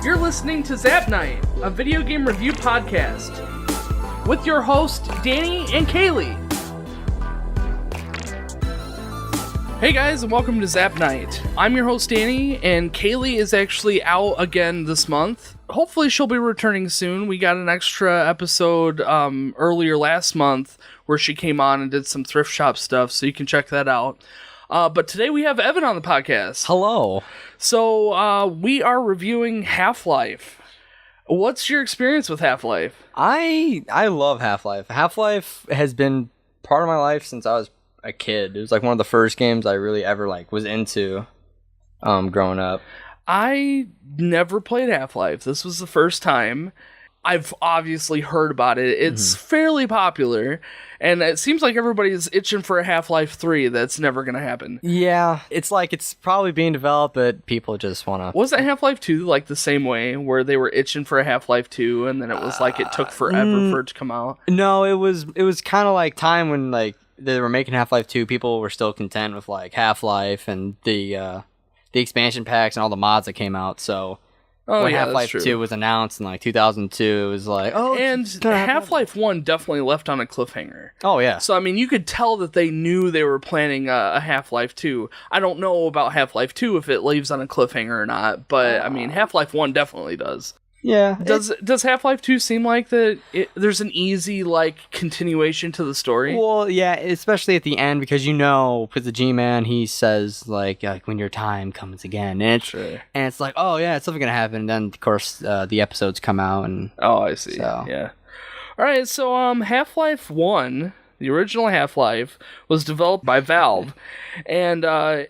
You're listening to Zap Night, a video game review podcast, with your hosts, Danny and Kaylee. Hey guys, and welcome to Zap Night. I'm your host, Danny, and Kaylee is actually out again this month. Hopefully she'll be returning soon. We got an extra episode earlier last month where she came on and did some thrift shop stuff, so you can check that out. But today we have Evan on the podcast. Hello. So we are reviewing Half-Life. What's your experience with Half-Life? I love Half-Life. Half-Life has been part of my life since I was a kid. It was like one of the first games I really ever was into growing up. I never played Half-Life. This was the first time. I've obviously heard about it. It's fairly popular, and it seems like everybody's itching for a Half-Life 3 that's never going to happen. Yeah, it's probably being developed, but people just want to... Was it Half-Life 2 like the same way, where they were itching for a Half-Life 2, and then it was like it took forever for it to come out? No, it was kind of like time when they were making Half-Life 2, people were still content with Half-Life and the expansion packs and all the mods that came out, so... when Half-Life 2 was announced in 2002, it was and Half-Life 1 definitely left on a cliffhanger. Oh, yeah. So, I mean, you could tell that they knew they were planning a Half-Life 2. I don't know about Half-Life 2 if it leaves on a cliffhanger or not, but, I mean, Half-Life 1 definitely does. Yeah. Does Half-Life 2 seem like that there's an easy, continuation to the story? Well, yeah, especially at the end, because because the G-Man, he says, when your time comes again, and it's like, oh, yeah, it's something gonna happen, and then, of course, the episodes come out, and... Oh, I see, yeah. Alright, so, Half-Life 1... The original Half-Life was developed by Valve, and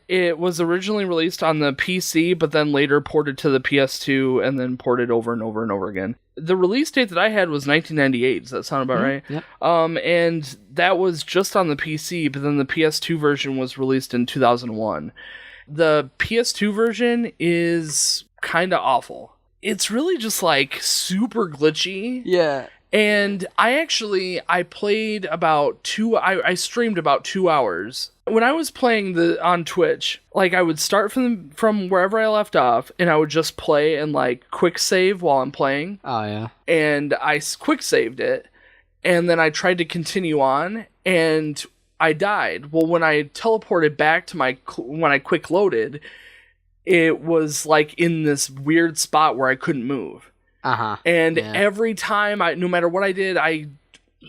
it was originally released on the PC, but then later ported to the PS2, and then ported over and over and over again. The release date that I had was 1998, does that sound about right? Yep. And that was just on the PC, but then the PS2 version was released in 2001. The PS2 version is kind of awful. It's really just, super glitchy. Yeah. And I played I streamed about 2 hours. When I was playing on Twitch, I would start from wherever I left off, and I would just play and quick save while I'm playing. Oh, yeah. And I quick saved it, and then I tried to continue on, and I died. Well, when I teleported back to when I quick loaded, it was in this weird spot where I couldn't move. And every time, no matter what I did, I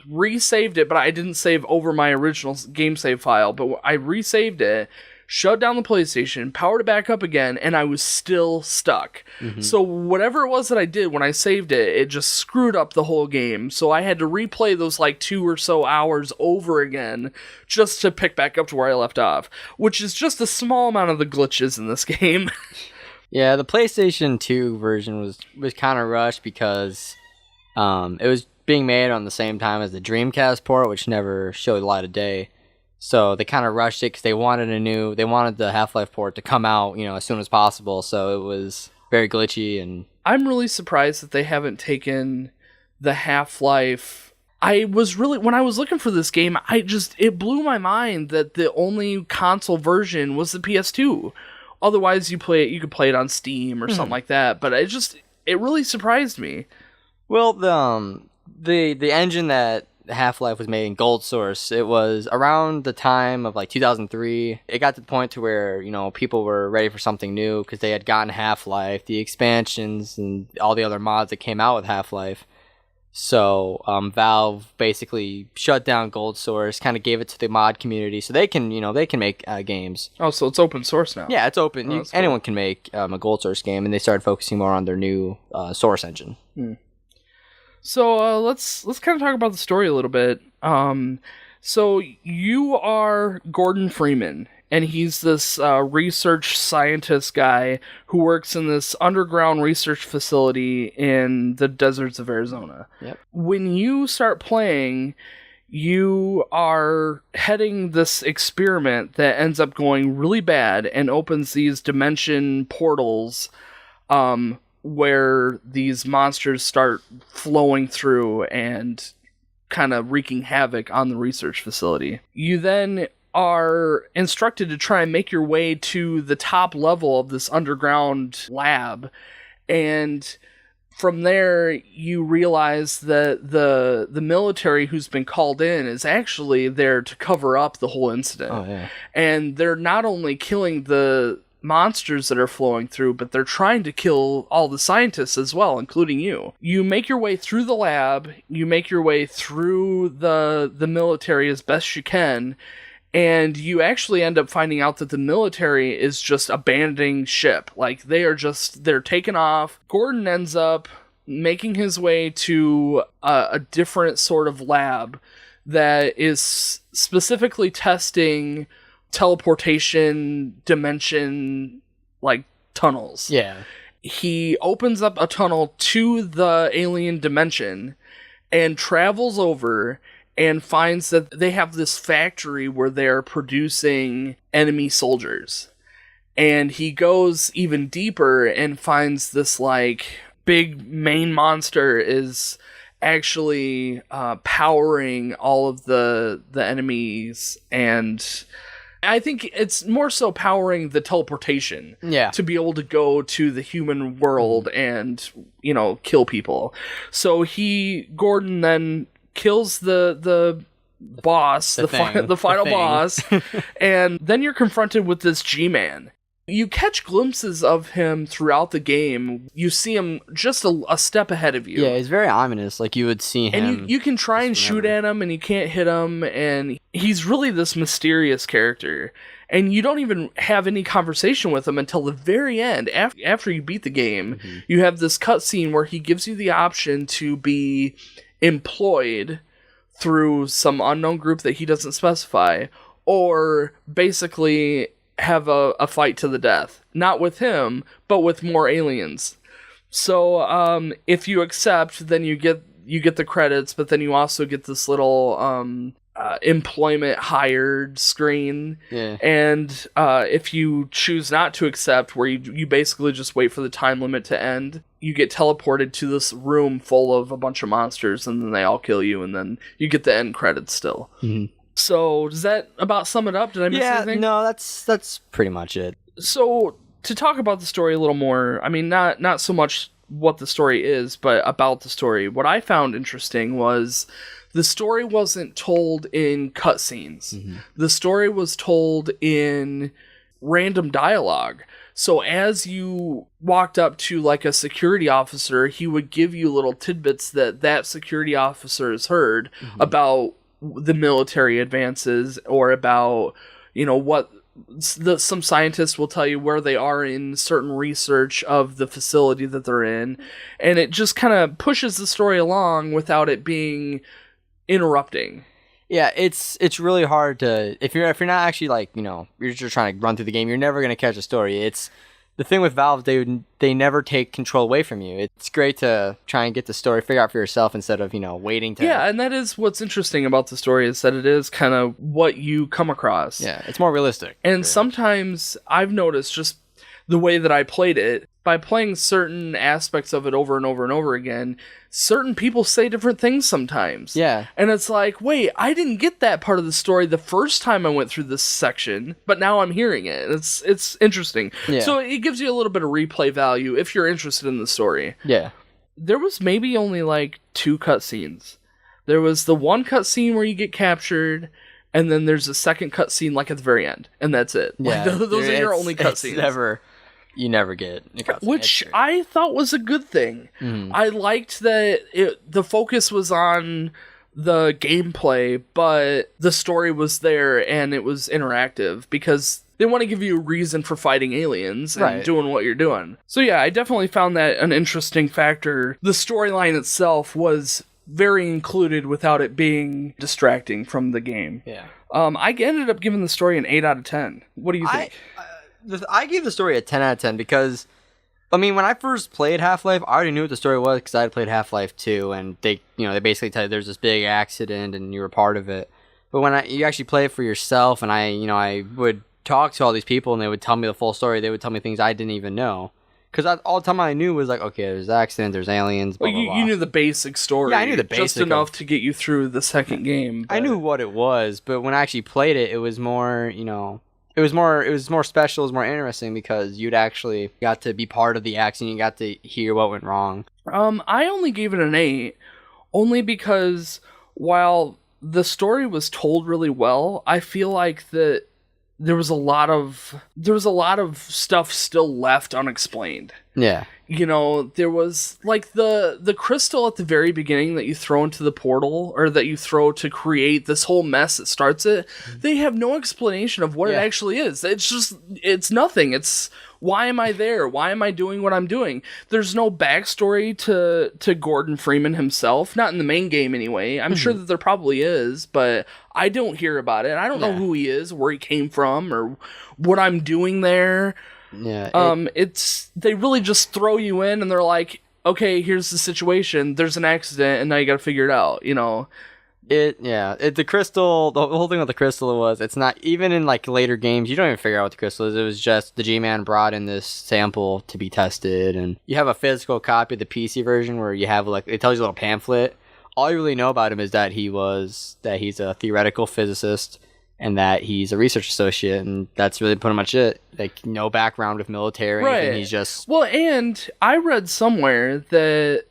resaved it, but I didn't save over my original game save file. But I resaved it, shut down the PlayStation, powered it back up again, and I was still stuck. So whatever it was that I did when I saved it, it just screwed up the whole game. So I had to replay those 2 or so hours over again just to pick back up to where I left off, which is just a small amount of the glitches in this game. Yeah, the PlayStation 2 version was kind of rushed because it was being made on the same time as the Dreamcast port, which never showed the light of day. So they kind of rushed it because they wanted the Half-Life port to come out, as soon as possible. So it was very glitchy, and I'm really surprised that they haven't taken the Half-Life. When I was looking for this game, it blew my mind that the only console version was the PS2. Otherwise, you could play it on Steam or something like that. But it really surprised me. Well, the engine that Half-Life was made in Gold Source, it was around the time of 2003. It got to the point to where people were ready for something new because they had gotten Half-Life, the expansions, and all the other mods that came out with Half-Life. So Valve basically shut down Gold Source, kind of gave it to the mod community, so they can make games. Oh, so it's open source now? Yeah, it's open. Anyone can make a Gold Source game, and they started focusing more on their new Source engine. So let's kind of talk about the story a little bit. So you are Gordon Freeman, and he's this research scientist guy who works in this underground research facility in the deserts of Arizona. Yep. When you start playing, you are heading this experiment that ends up going really bad and opens these dimension portals where these monsters start flowing through and kind of wreaking havoc on the research facility. You then are instructed to try and make your way to the top level of this underground lab And from there, you realize that the military who's been called in is actually there to cover up the whole incident. Oh, yeah. And they're not only killing the monsters that are flowing through, but they're trying to kill all the scientists as well, including you. You make your way through the lab, you make your way through the military as best you can, and you actually end up finding out that the military is just abandoning ship. Like, they're taking off. Gordon ends up making his way to a different sort of lab that is specifically testing teleportation dimension, like, tunnels. Yeah. He opens up a tunnel to the alien dimension and travels over and finds that they have this factory where they're producing enemy soldiers. And he goes even deeper and finds this, like, big main monster is actually powering all of the enemies, and I think it's more so powering the teleportation to be able to go to the human world and, kill people. So Gordon then kills the boss, the final boss, and then you're confronted with this G-Man. You catch glimpses of him throughout the game. You see him just a step ahead of you. Yeah, he's very ominous. Like, you would see him. And you can try and shoot at him, and you can't hit him, and he's really this mysterious character. And you don't even have any conversation with him until the very end. After you beat the game, you have this cutscene where he gives you the option to be employed through some unknown group that he doesn't specify, or basically have a fight to the death. Not with him, but with more aliens. So if you accept, then you get the credits, but then you also get this little employment hired screen. Yeah. And if you choose not to accept, where you basically just wait for the time limit to end, you get teleported to this room full of a bunch of monsters, and then they all kill you, and then you get the end credits still. Mm-hmm. So does that about sum it up? Did I miss anything? No, that's pretty much it. So to talk about the story a little more, I mean, not so much what the story is, but about the story. What I found interesting was the story wasn't told in cutscenes. Mm-hmm. The story was told in random dialogue. So as you walked up to, like, a security officer, he would give you little tidbits that security officer has heard about the military advances, or about, what some scientists will tell you where they are in certain research of the facility that they're in. And it just kind of pushes the story along without it being interrupting. Yeah, it's really hard to, if you're not actually, like, you're just trying to run through the game, you're never going to catch a story. It's the thing with Valve, they never take control away from you. It's great to try and get the story, figure out for yourself, instead of, waiting to... Yeah, and that is what's interesting about the story, is that it is kind of what you come across. Yeah, it's more realistic. And sometimes I've noticed just the way that I played it, by playing certain aspects of it over and over and over again, certain people say different things sometimes. Yeah. And it's like, wait, I didn't get that part of the story the first time I went through this section, but now I'm hearing it. It's interesting. Yeah. So it gives you a little bit of replay value if you're interested in the story. Yeah. There was maybe only like 2 cutscenes. There was the one cutscene where you get captured, and then there's a second cutscene like at the very end, and that's it. Yeah. Like, those are your only cutscenes. You never get a cutscene. Which I thought was a good thing. Mm. I liked that the focus was on the gameplay, but the story was there and it was interactive, because they want to give you a reason for fighting aliens and doing what you're doing. So yeah, I definitely found that an interesting factor. The storyline itself was very included without it being distracting from the game. Yeah. I ended up giving the story an 8 out of 10. What do you think? I gave the story a 10 out of 10 because, I mean, when I first played Half-Life, I already knew what the story was because I had played Half-Life 2, and they basically tell you there's this big accident and you were part of it. But when you actually play it for yourself, and I would talk to all these people and they would tell me the full story, they would tell me things I didn't even know. Because all the time I knew was like, okay, there's an accident, there's aliens, blah, blah, blah. You knew the basic story. Yeah, I knew the basic. Just enough to get you through the second game. But I knew what it was, but when I actually played it, it was more, it it was more special, it was more interesting because you'd actually got to be part of the action, you got to hear what went wrong. I only gave it an 8, only because while the story was told really well, I feel like that there was a lot of stuff still left unexplained. Yeah. You know, there was like the crystal at the very beginning that you throw into the portal, or that you throw to create this whole mess that starts it. They have no explanation of what it actually is. It's nothing. It's, why am I there? Why am I doing what I'm doing? There's no backstory to Gordon Freeman himself, not in the main game anyway. I'm sure that there probably is, but I don't hear about it. I don't know who he is, where he came from, or what I'm doing there. Yeah. They really just throw you in and they're like, okay, here's the situation. There's an accident and now you got to figure it out, you know. The crystal, the whole thing with the crystal was, it's not, even in like later games, you don't even figure out what the crystal is. It was just the G-Man brought in this sample to be tested, and you have a physical copy of the PC version where you have like, it tells you a little pamphlet. All you really know about him is that he's a theoretical physicist and that he's a research associate, and that's really pretty much it. Like, no background with military, and he's just... Well, and I read somewhere that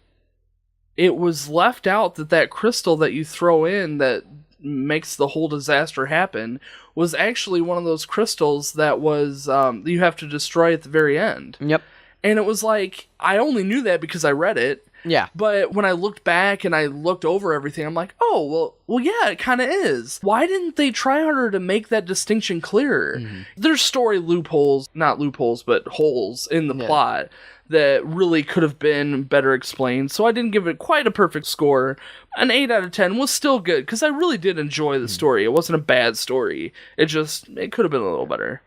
it was left out that crystal that you throw in that makes the whole disaster happen was actually one of those crystals that was you have to destroy at the very end. Yep. And it was like, I only knew that because I read it. Yeah. But when I looked back and I looked over everything, I'm like, oh, well, yeah, it kind of is. Why didn't they try harder to make that distinction clearer? Mm-hmm. There's story loopholes, not loopholes, but holes in the plot that really could have been better explained. So I didn't give it quite a perfect score. An 8 out of 10 was still good because I really did enjoy the story. It wasn't a bad story. It could have been a little better.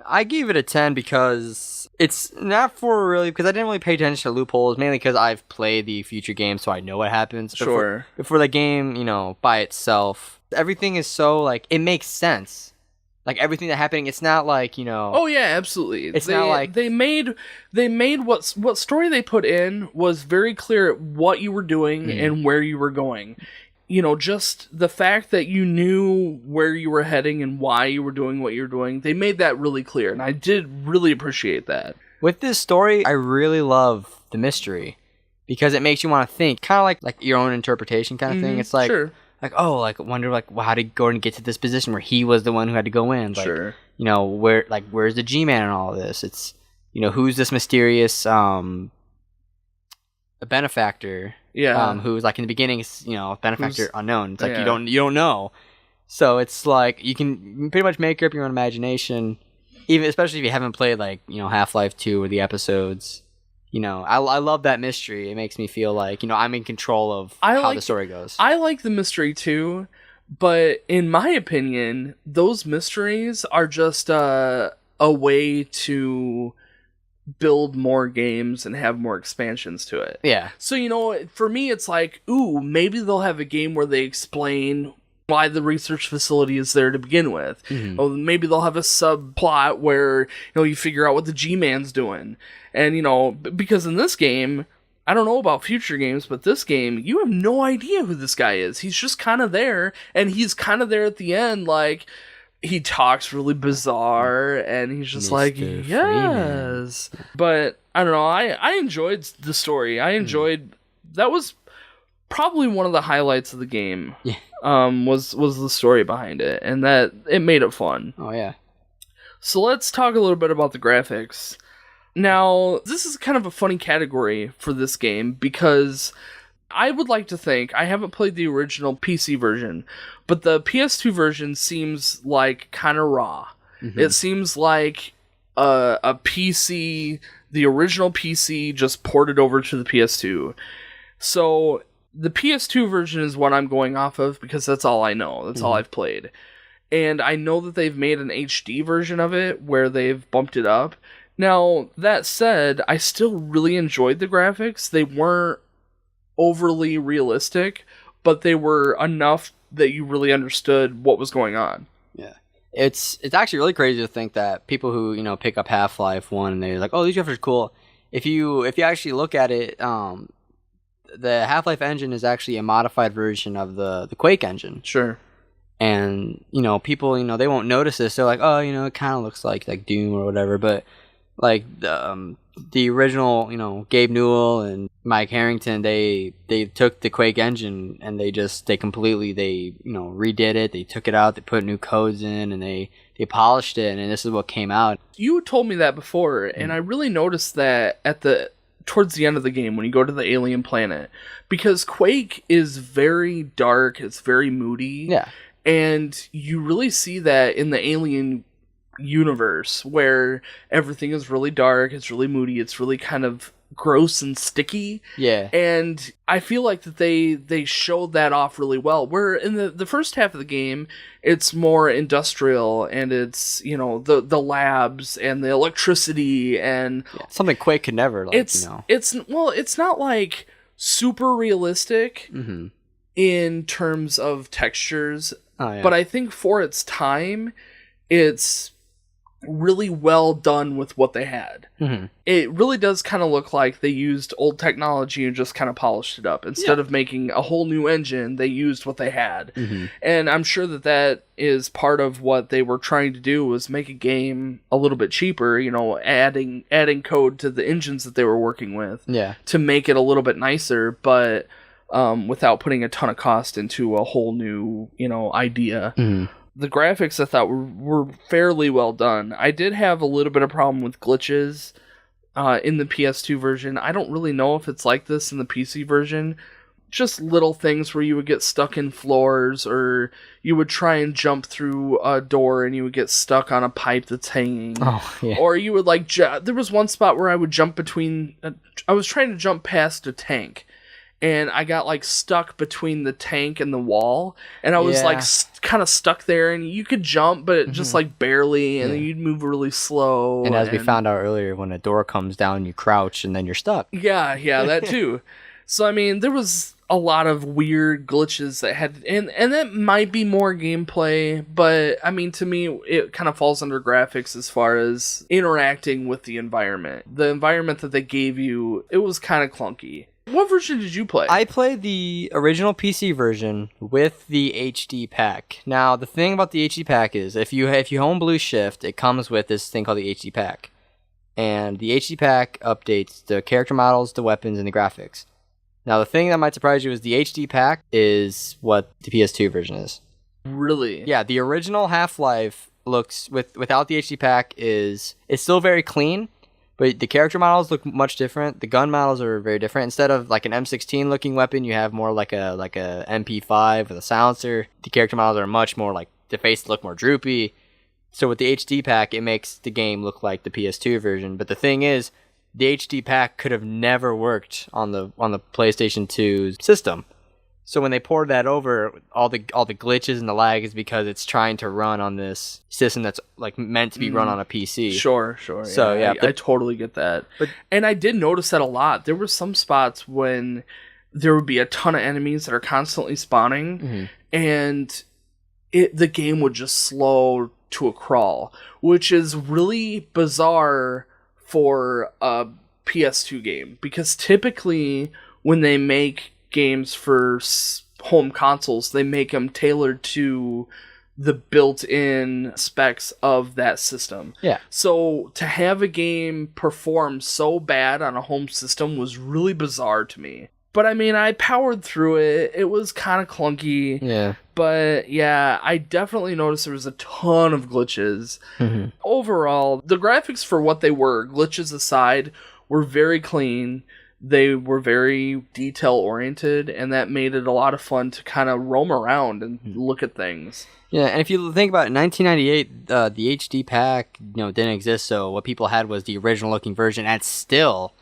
I gave it a 10 because it's not for really, because I didn't really pay attention to loopholes, mainly because I've played the future games, so I know what happens. But sure. For the game, you know, by itself, everything is so, like, it makes sense. Like, everything that's happening, it's not like, you know... Oh, yeah, absolutely. It's not like... They made what story they put in was very clear at what you were doing and where you were going. You know, just the fact that you knew where you were heading and why you were doing what you were doing, they made that really clear, and I did really appreciate that. With this story, I really love the mystery, because it makes you want to think, kind of like your own interpretation kind of thing. It's like, sure. Like, oh, like, wonder, like, well, how did Gordon get to this position where he was the one who had to go in? Like, sure. You know, where's the G-Man in all of this? It's, you know, who's this mysterious benefactor? Yeah. Who's like in the beginning, you know, benefactor unknown. It's like you don't know. So it's like you can pretty much make up your own imagination, even especially if you haven't played like, you know, Half-Life 2 or the episodes. You know, I love that mystery. It makes me feel like, you know, I'm in control of how the story goes. I like the mystery too, but in my opinion, those mysteries are just a way to build more games and have more expansions to it. Yeah. So, you know, for me, it's like, ooh, maybe they'll have a game where they explain why the research facility is there to begin with. Mm-hmm. Or maybe they'll have a subplot where, you know, you figure out what the G-Man's doing. And, you know, because in this game, I don't know about future games, but this game, you have no idea who this guy is. He's just kind of there, and he's kind of there at the end, like, he talks really bizarre, and he's just Mr. like, yes. Freeman. But, I don't know, I enjoyed the story. I enjoyed, that was probably one of the highlights of the game. Yeah. Was the story behind it, and that it made it fun. Oh, yeah. So let's talk a little bit about the graphics. Now, this is kind of a funny category for this game, because I would like to think, I haven't played the original PC version, but the PS2 version seems like kind of raw. Mm-hmm. It seems like a PC, the original PC, just ported over to the PS2. So the PS2 version is what I'm going off of, because that's all I know. That's all I've played. And I know that they've made an HD version of it where they've bumped it up. Now, that said, I still really enjoyed the graphics. They weren't overly realistic, but they were enough that you really understood what was going on. Yeah. It's actually really crazy to think that people who, you know, pick up Half-Life 1 and they're like, oh, these graphics are cool. If you actually look at it, the Half-Life engine is actually a modified version of the Quake engine. Sure. And, you know, people, you know, they won't notice this. They're like, oh, you know, it kind of looks like Doom or whatever. But, like, the original, you know, Gabe Newell and Mike Harrington, they took the Quake engine and they completely, you know, redid it. They took it out, they put new codes in, and they polished it, and this is what came out. You told me that before, and I really noticed that towards the end of the game when you go to the alien planet, because Quake is very dark, it's very moody. Yeah. And you really see that in the Alien universe, where everything is really dark, it's really moody, it's really kind of gross and sticky. Yeah. And I feel like that they showed that off really well. Where in the first half of the game, it's more industrial, and it's, you know, the labs and the electricity and something Quake could never, like, you know. It's not like super realistic in terms of textures. Oh, yeah. But I think for its time, it's really well done with what they had. It really does kind of look like they used old technology and just kind of polished it up. Instead of making a whole new engine, they used what they had. And I'm sure that is part of what they were trying to do, was make a game a little bit cheaper, you know, adding code to the engines that they were working with to make it a little bit nicer, but without putting a ton of cost into a whole new, you know, idea. The graphics I thought were fairly well done. I did have a little bit of problem with glitches in the PS2 version. I don't really know if it's like this in the PC version. Just little things where you would get stuck in floors, or you would try and jump through a door and you would get stuck on a pipe that's hanging. Oh, yeah. Or you would like, there was one spot where I would jump between, I was trying to jump past a tank, and I got like stuck between the tank and the wall, and I was like kind of stuck there, and you could jump, but it just like barely, and then you'd move really slow. And as we found out earlier, when a door comes down, you crouch, and then you're stuck. Yeah, that too. So, I mean, there was a lot of weird glitches that had, and that might be more gameplay, but I mean, to me, it kind of falls under graphics as far as interacting with the environment. The environment that they gave you, it was kind of clunky. What version did you play? I played the original PC version with the HD pack. Now, the thing about the HD pack is, if you home blue shift, it comes with this thing called the HD pack. And the HD pack updates the character models, the weapons, and the graphics. Now, the thing that might surprise you is the HD pack is what the PS2 version is. Really? Yeah, the original Half-Life looks, without the HD pack, it's still very clean. But the character models look much different. The gun models are very different. Instead of like an M16 looking weapon, you have more like a MP5 with a silencer. The character models are much more like, the faces look more droopy. So with the HD pack, it makes the game look like the PS2 version. But the thing is, the HD pack could have never worked on the PlayStation 2 system. So when they poured that over, all the glitches and the lag is because it's trying to run on this system that's like meant to be run on a PC. Sure. So yeah, I totally get that. And I did notice that a lot. There were some spots when there would be a ton of enemies that are constantly spawning, and the game would just slow to a crawl, which is really bizarre for a PS2 game, because typically when they make games for home consoles, they make them tailored to the built-in specs of that system. Yeah. So to have a game perform so bad on a home system was really bizarre to me. But I mean, I powered through it. It was kind of clunky. Yeah. But yeah, I definitely noticed there was a ton of glitches. Overall, the graphics, for what they were, glitches aside, were very clean. They were very detail-oriented, and that made it a lot of fun to kind of roam around and look at things. Yeah, and if you think about it, in 1998, the HD pack, didn't exist, so what people had was the original-looking version, and still,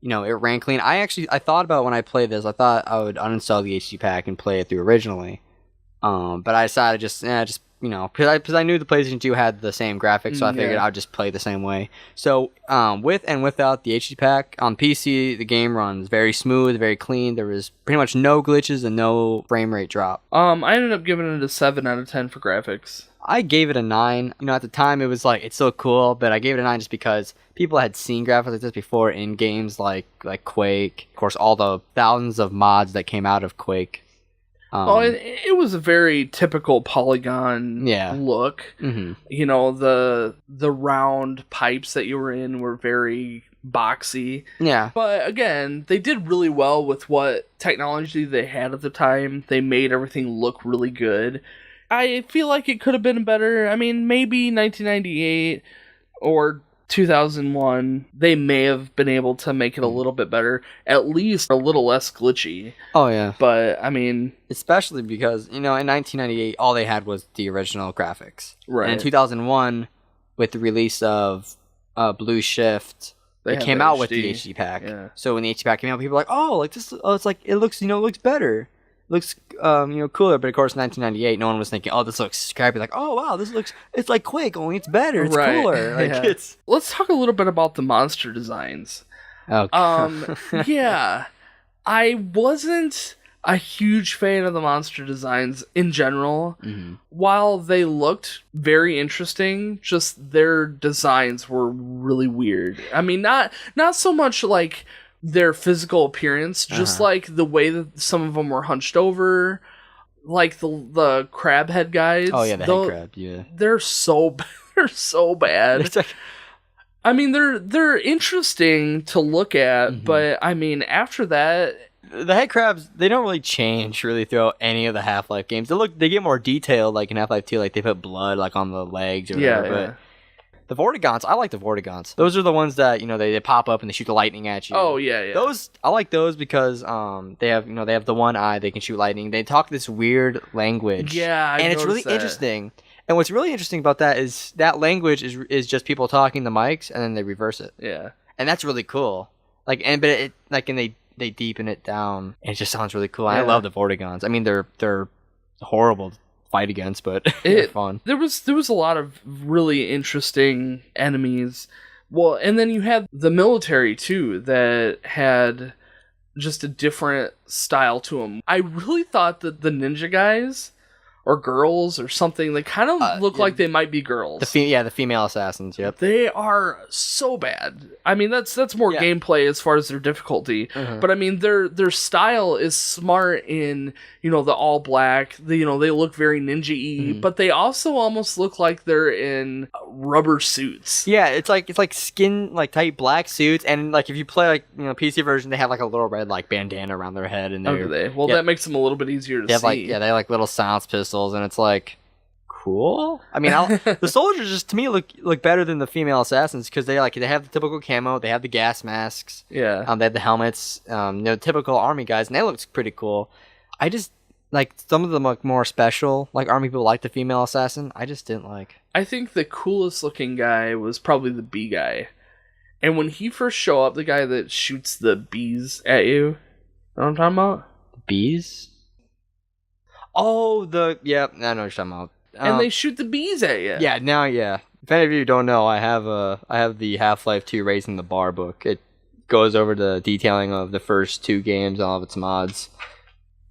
it ran clean. I thought about when I played this, I thought I would uninstall the HD pack and play it through originally. But I decided because I knew the PlayStation 2 had the same graphics, so I figured I'd just play the same way. So, with and without the HD pack, on PC, the game runs very smooth, very clean. There was pretty much no glitches and no frame rate drop. I ended up giving it a 7 out of 10 for graphics. I gave it a 9. At the time, it was like, it's so cool, but I gave it a 9 just because people had seen graphics like this before in games like Quake. Of course, all the thousands of mods that came out of Quake. It was a very typical Polygon look. Mm-hmm. You know, the round pipes that you were in were very boxy. Yeah. But again, they did really well with what technology they had at the time. They made everything look really good. I feel like it could have been better. I mean, maybe 1998 or 2001, they may have been able to make it a little bit better, at least a little less glitchy. Oh, yeah. But, I mean... Especially because, you know, in 1998, all they had was the original graphics. Right. And in 2001, with the release of Blue Shift, it came out with the HD pack. Yeah. So when the HD pack came out, people were like, oh, like this, it's like, it looks, you know, it looks better. Looks cooler. But of course, 1998, no one was thinking, oh, this looks scrappy. Like, oh wow, it's like Quake, only it's better. It's cooler. Like Let's talk a little bit about the monster designs. Okay. Yeah, I wasn't a huge fan of the monster designs in general. Mm-hmm. While they looked very interesting, just their designs were really weird. I mean, not so much like their physical appearance, just like the way that some of them were hunched over, like the crab head guys. Oh yeah, the head crab. Yeah, they're so bad. It's like, I mean, they're interesting to look at, but I mean, after that, the head crabs, they don't really change really throughout any of the Half-Life games. They get more detailed, like in Half-Life 2, like they put blood like on the legs or whatever. But the Vortigons, I like the Vortigons. Those are the ones that, you know, they pop up and they shoot the lightning at you. Oh yeah. Those, I like those because they have the one eye, they can shoot lightning. They talk this weird language. Yeah, and it's really interesting. And what's really interesting about that is that language is just people talking to mics and then they reverse it. Yeah. And that's really cool. Like, and they deepen it down and it just sounds really cool. Yeah. I love the Vortigons. I mean, they're horrible to fight against, but they're fun. There was a lot of really interesting enemies. Well, and then you had the military too that had just a different style to them. I really thought that the ninja guys or girls or something, they kind of look like they might be girls. The female assassins, yep. They are so bad. I mean, that's more gameplay as far as their difficulty. But I mean, their style is smart in, you know, the all black. They look very ninja-y, but they also almost look like they're in rubber suits. Yeah, it's like skin, like tight black suits, and like if you play like, you know, PC version, they have like a little red like bandana around their head, and do they? Well, that makes them a little bit easier to see. They have like little silence pistols. And it's like, cool. I mean, the soldiers just to me look better than the female assassins because they have the typical camo, they have the gas masks, they have the helmets, typical army guys, and they look pretty cool. I just like some of them look more special. Like army people like the female assassin. I just didn't like. I think the coolest looking guy was probably the bee guy, and when he first showed up, the guy that shoots the bees at you. You know what I'm talking about? Bees. Oh, I know what you're talking about. And they shoot the bees at you. Yeah, now, yeah. If any of you don't know, I have the Half-Life 2 Raising the Bar book. It goes over the detailing of the first two games, all of its mods.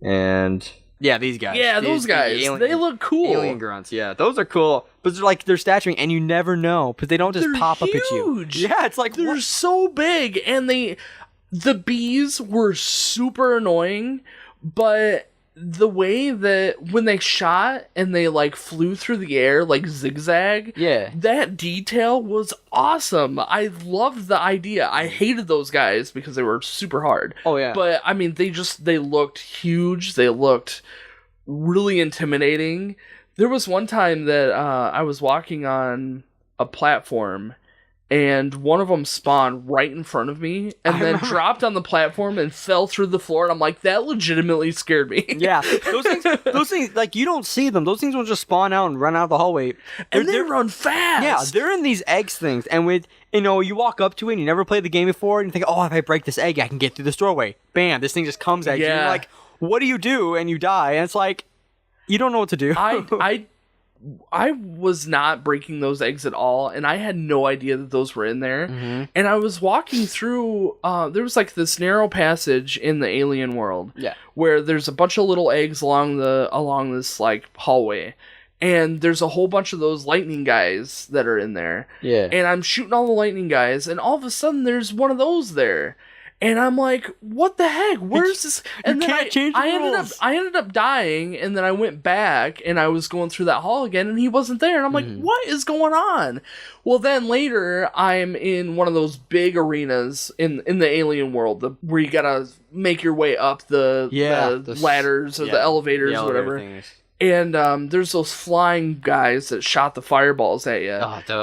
And, yeah, these guys. Yeah, those guys. They look cool. Alien grunts, yeah. Those are cool. But they're statuing, and you never know, because they don't just pop up at you. Yeah, it's like, they're so big, and the bees were super annoying, but the way that when they shot and they like flew through the air like zigzag, that detail was awesome. I loved the idea. I hated those guys because they were super hard. Oh yeah. But I mean, they looked huge. They looked really intimidating. There was one time that I was walking on a platform and one of them spawned right in front of me and then dropped on the platform and fell through the floor. And I'm like, that legitimately scared me. Yeah. Those things, like, you don't see them. Those things will just spawn out and run out of the hallway. And they run fast. Yeah, they're in these eggs things. And with, you walk up to it and you never played the game before and you think, oh, if I break this egg, I can get through this doorway. Bam, this thing just comes at you. And you're like, what do you do? And you die. And it's like, you don't know what to do. I was not breaking those eggs at all, and I had no idea that those were in there. Mm-hmm. And I was walking through, there was like this narrow passage in the alien world, where there's a bunch of little eggs along this like hallway, and there's a whole bunch of those lightning guys that are in there. Yeah. And I'm shooting all the lightning guys, and all of a sudden there's one of those there. And I'm like, what the heck? Where's this? And then can't change the rules. I ended up dying, and then I went back, and I was going through that hall again, and he wasn't there. And I'm like, what is going on? Well, then later, I'm in one of those big arenas in the alien world, where you gotta make your way up the ladders or the elevators or whatever. Things. And there's those flying guys that shot the fireballs at you,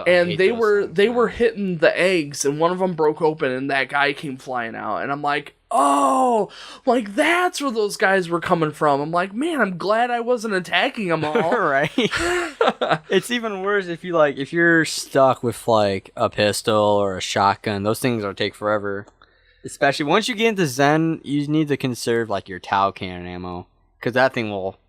and they were hitting the eggs, and one of them broke open, and that guy came flying out, and I'm like, oh, like that's where those guys were coming from. I'm like, man, I'm glad I wasn't attacking them all. Right. It's even worse if you're stuck with like a pistol or a shotgun. Those things will take forever. Especially once you get into Zen, you need to conserve like your Tau cannon ammo, because that thing will.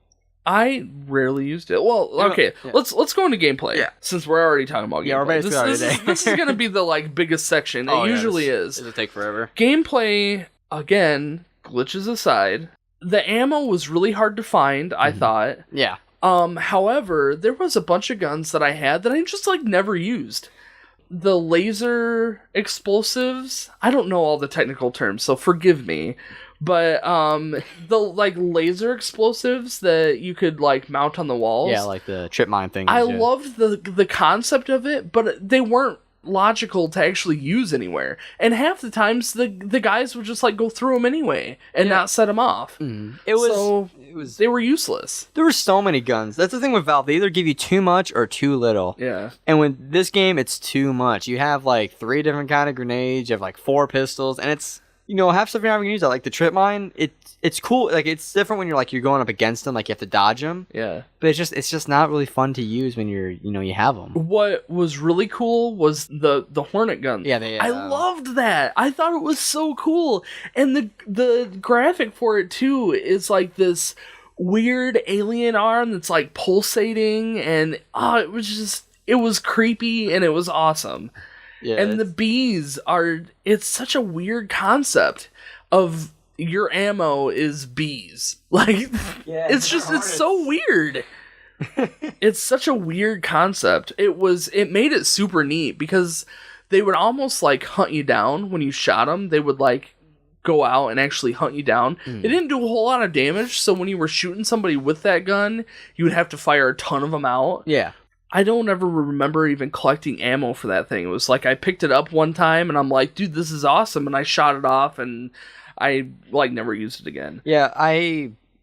I rarely used it. Well, okay, let's go into gameplay. Yeah. Since we're already talking about gameplay. Yeah, we're basically this is going to be the like biggest section. It usually is. It'll take forever. Gameplay, again, glitches aside, the ammo was really hard to find, I thought. Yeah. However, there was a bunch of guns that I had that I just like never used. The laser explosives, I don't know all the technical terms, so forgive me. But the like laser explosives that you could like mount on the walls. Yeah, like the trip mine thing. I loved the concept of it, but they weren't logical to actually use anywhere. And half the times the guys would just like go through them anyway and not set them off. It was they were useless. There were so many guns. That's the thing with Valve. They either give you too much or too little. Yeah. And with this game, it's too much. You have like 3 different kind of grenades. You have like 4 pistols, and it's. You know, half stuff you're not even gonna use. Like the trip mine, it's cool. Like it's different when you're going up against them, like you have to dodge them. Yeah. But it's just not really fun to use when you have them. What was really cool was the Hornet gun. Yeah, I loved that. I thought it was so cool, and the graphic for it too is like this weird alien arm that's like pulsating, and it was creepy and it was awesome. Yeah, and the bees it's such a weird concept of your ammo is bees. Like, it's so weird. It's such a weird concept. It made it super neat because they would almost like hunt you down when you shot them. They would like go out and actually hunt you down. It didn't do a whole lot of damage, so when you were shooting somebody with that gun, you would have to fire a ton of them out. Yeah. I don't ever remember even collecting ammo for that thing. It was like I picked it up one time and I'm like, dude, this is awesome, and I shot it off and I like never used it again. Yeah,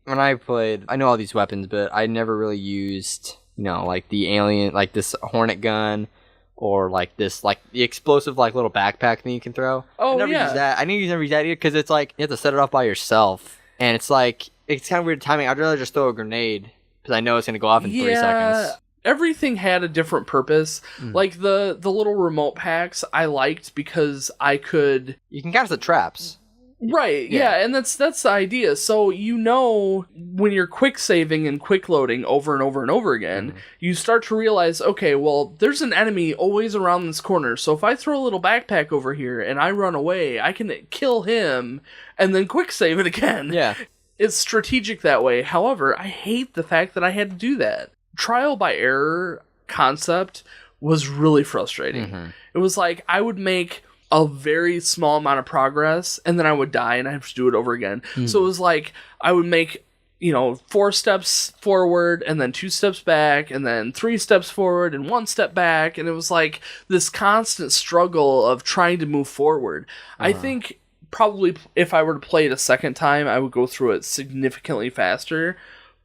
when I played, I know all these weapons, but I never really used, like the alien, like this Hornet gun or like this, like the explosive like little backpack thing you can throw. Oh, I never used that. I never used that either because it's like you have to set it off by yourself, and it's like it's kind of weird timing. I'd rather just throw a grenade because I know it's gonna go off in 3 seconds. Everything had a different purpose. Like the little remote packs I liked because I could... You can cast the traps. Right, yeah, and that's the idea. So when you're quick saving and quick loading over and over and over again, you start to realize, okay, well, there's an enemy always around this corner, so if I throw a little backpack over here and I run away, I can kill him and then quick save it again. Yeah. It's strategic that way. However, I hate the fact that I had to do that. Trial by error concept was really frustrating. It was like I would make a very small amount of progress and then I would die and I have to do it over again. So it was like I would make 4 steps forward and then 2 steps back and then 3 steps forward and 1 step back, and it was like this constant struggle of trying to move forward. I think probably if I were to play it a second time I would go through it significantly faster,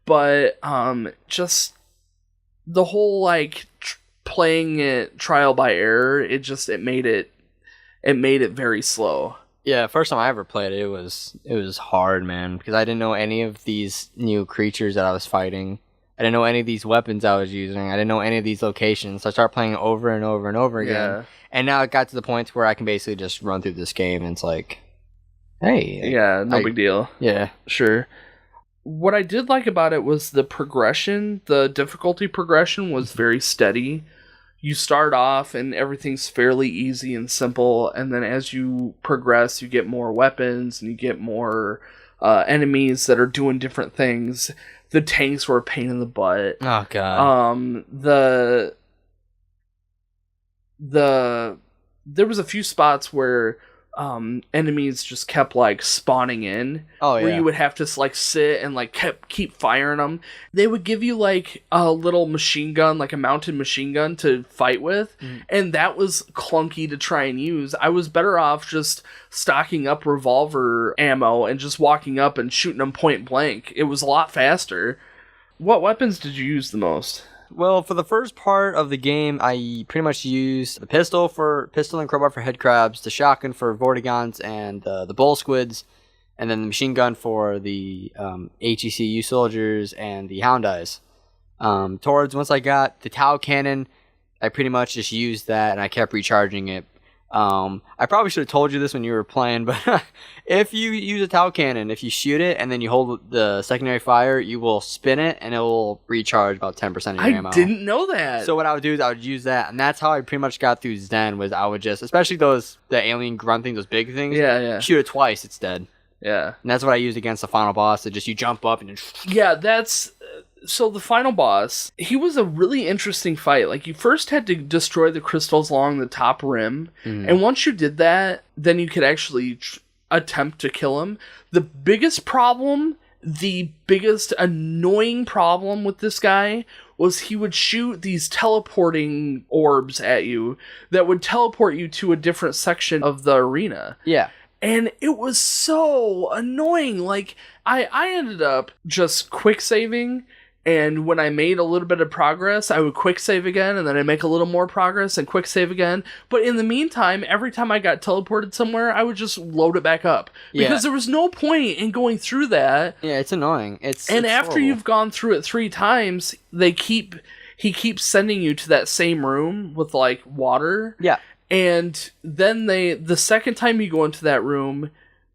but just the whole like playing it trial by error, it made it very slow. Yeah, first time I ever played it, it was hard, man, because I didn't know any of these new creatures that I was fighting. I didn't know any of these weapons I was using. I didn't know any of these locations. So I started playing it over and over and over again. Yeah. And now it got to the point where I can basically just run through this game and it's like, hey. Yeah, no big deal. Yeah. Sure. What I did like about it was the progression. The difficulty progression was very steady. You start off and everything's fairly easy and simple, and then as you progress, you get more weapons and you get more enemies that are doing different things. The tanks were a pain in the butt. Oh god. There was a few spots where enemies just kept like spawning in. Oh, yeah. Where you would have to like sit and like keep firing them. They would give you like a little machine gun, like a mounted machine gun to fight with, and that was clunky to try and use. I was better off just stocking up revolver ammo and just walking up and shooting them point blank. It was a lot faster. What weapons did you use the most? Well, for the first part of the game, I pretty much used the pistol and crowbar for head crabs, the shotgun for vortigons and the bull squids, and then the machine gun for the HECU soldiers and the hound eyes. Once I got the Tau cannon, I pretty much just used that and I kept recharging it. I probably should have told you this when you were playing, but if you use a Tau cannon, if you shoot it and then you hold the secondary fire, you will spin it and it will recharge about 10% of your ammo. I didn't know that. So what I would do is I would use that, and that's how I pretty much got through Zen. Was I would just, especially the alien grunt things, those big things. Yeah. Shoot it twice, it's dead. Yeah. And that's what I used against the final boss. So just you jump up and just. Yeah, that's. So the final boss, he was a really interesting fight. Like, you first had to destroy the crystals along the top rim, and once you did that, then you could actually attempt to kill him. The biggest annoying problem with this guy was he would shoot these teleporting orbs at you that would teleport you to a different section of the arena. Yeah. And it was so annoying. Like, I ended up just quick saving, and when I made a little bit of progress, I would quick save again, and then I'd make a little more progress and quick save again. But in the meantime, every time I got teleported somewhere, I would just load it back up. Because there was no point in going through that. Yeah, it's annoying. It's after horrible. You've gone through it 3 times, he keeps sending you to that same room with, like, water. Yeah. And then the second time you go into that room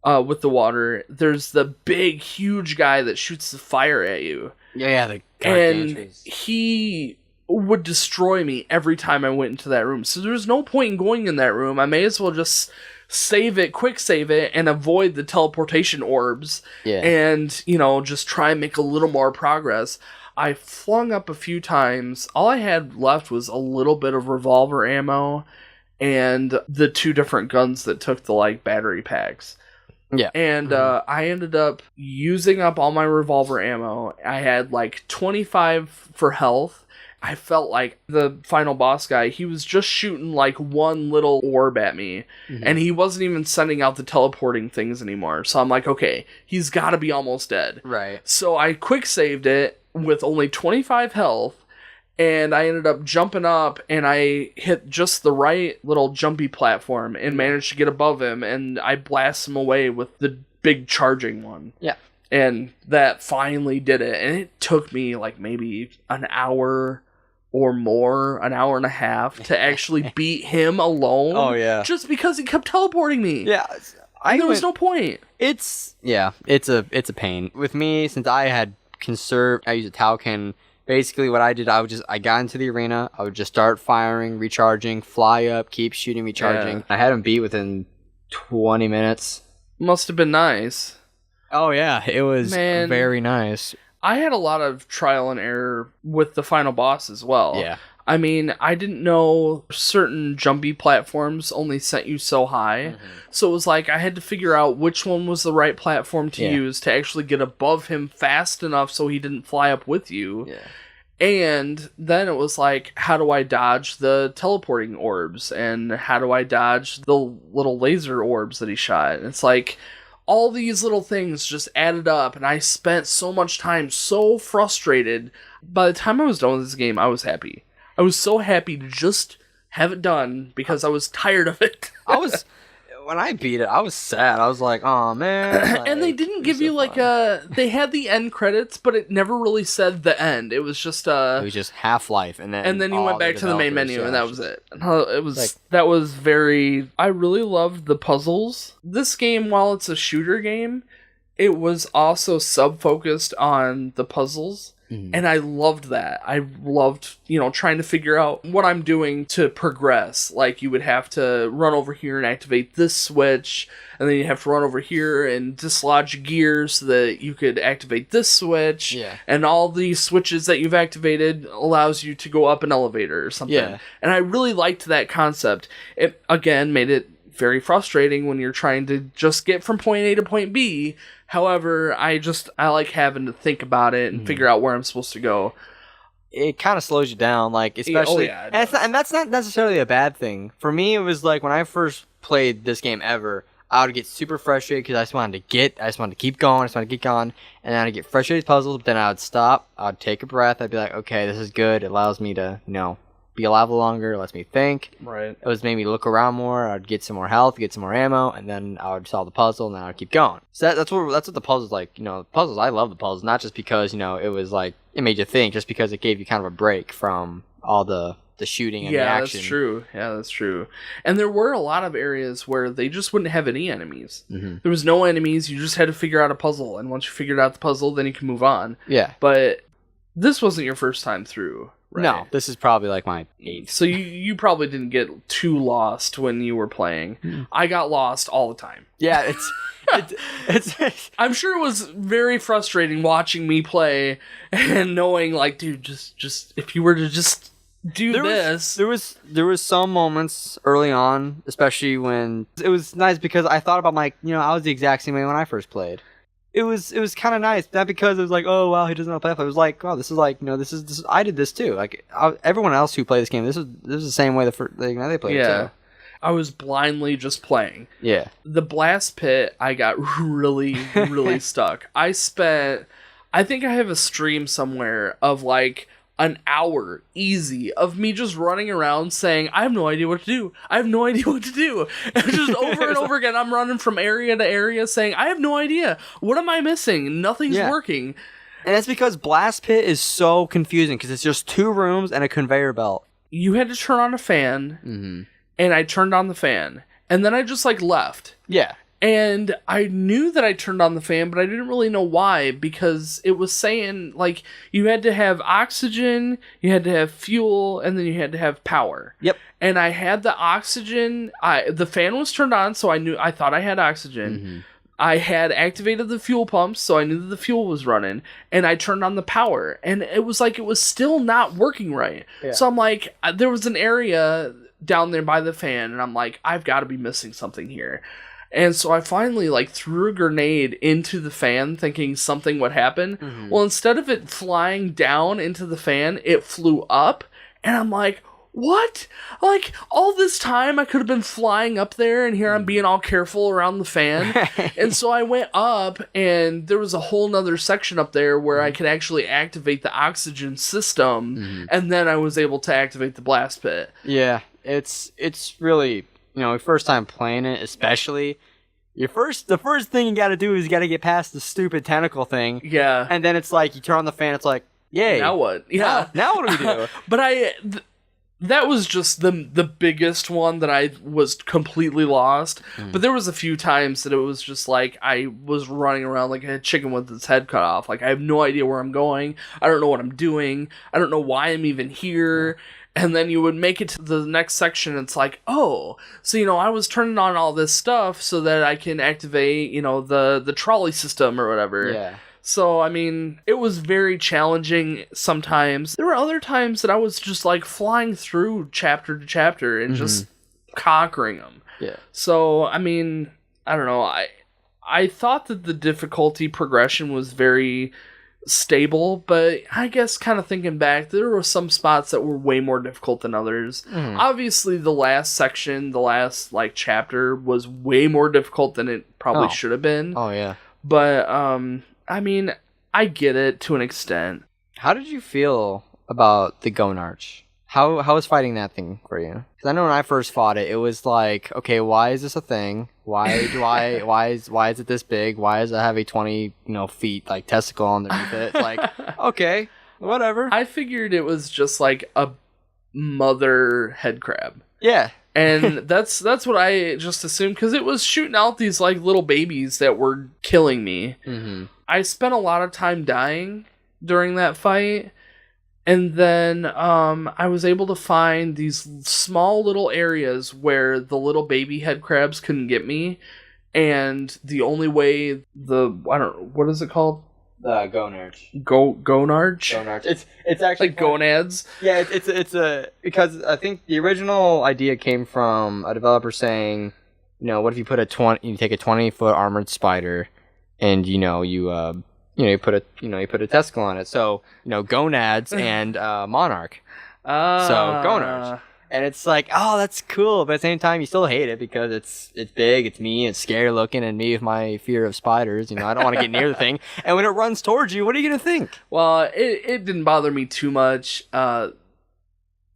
with the water, there's the big, huge guy that shoots the fire at you. Yeah, the and he would destroy me every time I went into that room. So there's no point in going in that room. I may as well just quick save it, and avoid the teleportation orbs. Yeah. And, just try and make a little more progress. I flung up a few times. All I had left was a little bit of revolver ammo and the 2 different guns that took the, like, battery packs. Yeah. And I ended up using up all my revolver ammo. I had like 25 for health. I felt like the final boss guy, he was just shooting like one little orb at me. And he wasn't even sending out the teleporting things anymore. So I'm like, okay, he's got to be almost dead. Right. So I quick saved it with only 25 health. And I ended up jumping up, and I hit just the right little jumpy platform and managed to get above him, and I blast him away with the big charging one. Yeah. And that finally did it. And it took me like maybe an hour or more, an hour and a half, to actually beat him alone. Oh, yeah. Just because he kept teleporting me. Yeah. There was no point. It's a pain. With me, since I had conserved, I used a Tau cannon. Basically, what I did, I got into the arena, I would just start firing, recharging, fly up, keep shooting, recharging. I had him beat within 20 minutes. Must have been nice. Oh, yeah, it was very nice. I had a lot of trial and error with the final boss as well. Yeah. I mean, I didn't know certain jumpy platforms only sent you so high. So it was like I had to figure out which one was the right platform to use to actually get above him fast enough so he didn't fly up with you. Yeah. And then it was like, how do I dodge the teleporting orbs? And how do I dodge the little laser orbs that he shot? And it's like, all these little things just added up, and I spent so much time so frustrated. By the time I was done with this game, I was happy. I was so happy to just have it done because I was tired of it. When I beat it, I was sad. I was like, oh man. Like, and they didn't give you like they had the end credits, but it never really said the end. It was just it was just Half-Life, and then you went back to the main menu, and that was it. It was like, that was very. I really loved the puzzles. This game, while it's a shooter game, it was also sub-focused on the puzzles. And I loved that. I loved, trying to figure out what I'm doing to progress. Like, you would have to run over here and activate this switch, and then you have to run over here and dislodge gears so that you could activate this switch. Yeah. And all these switches that you've activated allows you to go up an elevator or something. Yeah. And I really liked that concept. It, again, made it very frustrating when you're trying to just get from point A to point B. However, I like having to think about it and figure out where I'm supposed to go. It kind of slows you down, like, especially, and that's not necessarily a bad thing. For me, it was like when I first played this game ever, I would get super frustrated because I just wanted to keep going, and then I'd get frustrated with puzzles, but then I would stop, I'd take a breath, I'd be like, okay, this is good, it allows me to, be alive longer, it lets me think. Right. It was made me look around more, I'd get some more health, get some more ammo, and then I would solve the puzzle, and then I'd keep going. So that's what the puzzle's like. The puzzles, I love the puzzles, not just because, it was like, it made you think, just because it gave you kind of a break from all the shooting and the action. Yeah, that's true. And there were a lot of areas where they just wouldn't have any enemies. Mm-hmm. There was no enemies, you just had to figure out a puzzle, and once you figured out the puzzle, then you can move on. Yeah. But this wasn't your first time through. Right? No, this is probably like my 8th. So you probably didn't get too lost when you were playing. Mm. I got lost all the time. Yeah, it's I'm sure it was very frustrating watching me play and knowing, like, dude, just if you were to just do this. There was some moments early on, especially when it was nice because I thought about I was the exact same way when I first played. It was kind of nice, not because it was like, oh wow, he doesn't know how to play. It was like, oh, this is like, this is I did this too. Like everyone else who played this game, this is the same way they played it too. I was blindly just playing. Yeah. The blast pit, I got really, really stuck. I think I have a stream somewhere of like an hour easy of me just running around saying, I have no idea what to do. And just over and over again, I'm running from area to area saying, I have no idea. What am I missing? Nothing's working. And that's because Blast Pit is so confusing because it's just 2 rooms and a conveyor belt. You had to turn on a fan, and I turned on the fan, and then I just left. Yeah. And I knew that I turned on the fan, but I didn't really know why, because it was saying, you had to have oxygen, you had to have fuel, and then you had to have power. Yep. And I had the oxygen, the fan was turned on, so I thought I had oxygen. Mm-hmm. I had activated the fuel pumps, so I knew that the fuel was running, and I turned on the power, and it was still not working right. Yeah. So I'm like, there was an area down there by the fan, and I'm like, I've got to be missing something here. And so I finally threw a grenade into the fan thinking something would happen. Mm-hmm. Well, instead of it flying down into the fan, it flew up. And I'm like, what? All this time I could have been flying up there, and here I'm being all careful around the fan. And so I went up, and there was a whole nother section up there where I could actually activate the oxygen system. And then I was able to activate the blast pit. Yeah, it's really... first time playing it, especially, the first thing you gotta do is you gotta get past the stupid tentacle thing. Yeah. And then it's like, you turn on the fan, it's like, yay. Now what? Yeah. Now what do we do? But that was just the biggest one that I was completely lost. But there was a few times that it was just I was running around like a chicken with its head cut off. I have no idea where I'm going. I don't know what I'm doing. I don't know why I'm even here. And then you would make it to the next section, and it's like, oh, so, I was turning on all this stuff so that I can activate, the trolley system or whatever. Yeah. So, it was very challenging sometimes. There were other times that I was just, flying through chapter to chapter and just conquering them. Yeah. So, I don't know. I thought that the difficulty progression was very stable, but I guess kind of thinking back, there were some spots that were way more difficult than others. Obviously the last section, the last chapter was way more difficult than it probably should have been. Oh yeah. But I get it to an extent. How did you feel about the Gonarch? How was fighting that thing for you? Because I know when I first fought it, it was like, okay, why is this a thing? Why is it this big? Why does it have a 20 feet testicle underneath it? It's like, okay, whatever. I figured it was just a mother head crab. Yeah. And that's what I just assumed, because it was shooting out these little babies that were killing me. Mm-hmm. I spent a lot of time dying during that fight. And then I was able to find these small little areas where the little baby head crabs couldn't get me. And the only way what is it called? Gonarch. Gonarch? Gonarch. It's actually gonads. Yeah, it's because I think the original idea came from a developer saying what if you put you take a 20-foot armored spider, and you put a testicle on it. So gonads and monarch. So gonarch. And it's like, oh, that's cool, but at the same time, you still hate it because it's big, it's mean, it's scary looking, and me with my fear of spiders, I don't want to get near the thing. And when it runs towards you, what are you gonna think? Well, it didn't bother me too much. Like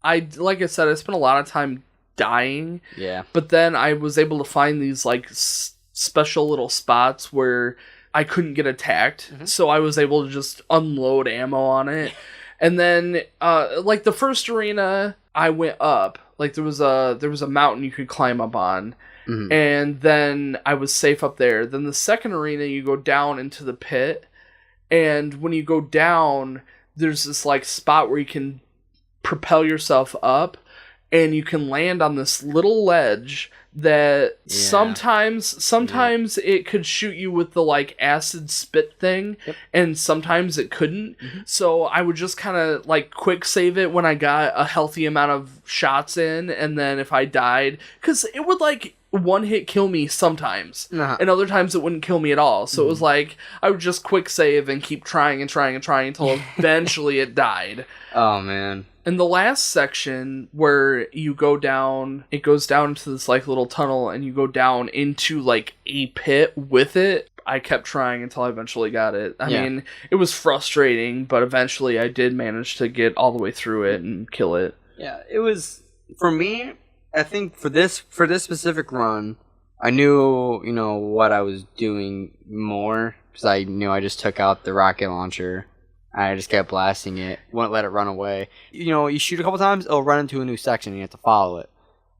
I said, I spent a lot of time dying. Yeah. But then I was able to find these like special little spots where I couldn't get attacked, so I was able to just unload ammo on it. And then, like the first arena, I went up. Like there was a mountain you could climb up on, and then I was safe up there. Then the second arena, you go down into the pit, and when you go down, there's this like spot where you can propel yourself up, and you can land on this little ledge that sometimes it could shoot you with the like acid spit thing, and sometimes it couldn't. So I would just kind of like quick save it when I got a healthy amount of shots in, and then if I died, because it would like one hit kill me sometimes, and other times it wouldn't kill me at all. So it was like I would just quick save and keep trying until eventually it died. Oh man. In the last section where you go down, it goes down into this like little tunnel, and you go down into like a pit with it. I kept trying until I eventually got it. I mean, it was frustrating, but eventually I did manage to get all the way through it and kill it. Yeah, it was, for me, I think for this specific run, I knew, what I was doing more, because I knew I just took out the rocket launcher. I just kept blasting it, wouldn't let it run away. You shoot a couple times, it'll run into a new section, and you have to follow it.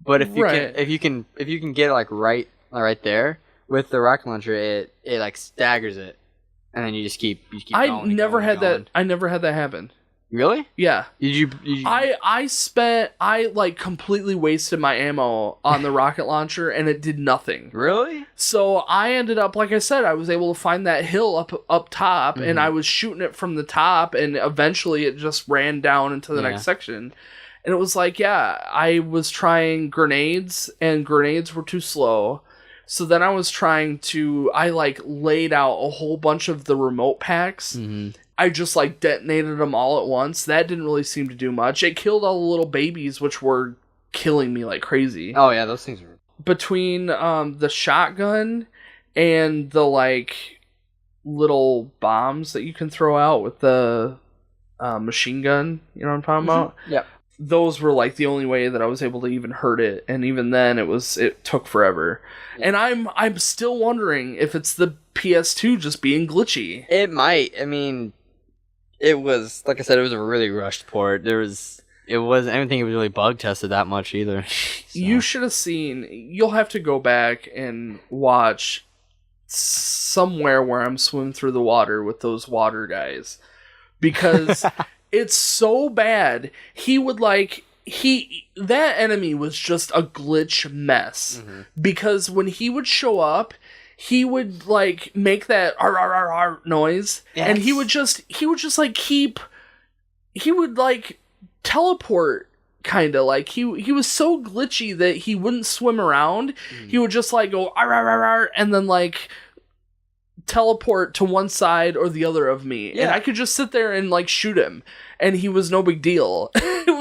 But if you can get it like right there with the rocket launcher, it like staggers it, and then you just keep going. I never had that happen. Really? Yeah. Did you I like completely wasted my ammo on the rocket launcher, and it did nothing. Really? So I ended up, like I said, I was able to find that hill up top, and I was shooting it from the top, and eventually it just ran down into the next section. And it was like, I was trying grenades, and grenades were too slow. So then I was I like laid out a whole bunch of the remote packs. I just like detonated them all at once. That didn't really seem to do much. It killed all the little babies, which were killing me like crazy. Oh yeah, those things were... Between the shotgun and the like little bombs that you can throw out with the machine gun, you know what I'm talking about? Yep. Those were like the only way that I was able to even hurt it, and even then it took forever. And I'm still wondering if it's the PS2 just being glitchy. It might. I mean, it was, like I said, it was a really rushed port. I don't think it was really bug tested that much either. So. You should have seen. You'll have to go back and watch somewhere where I'm swimming through the water with those water guys, because it's so bad. That enemy was just a glitch mess, because when he would show up, he would like make that ar, ar, ar, ar noise, and he would just like he would like teleport, kind of like he was so glitchy that he wouldn't swim around. He would just like go ar, ar, ar, ar, and then like teleport to one side or the other of me, and I could just sit there and like shoot him, and he was no big deal. It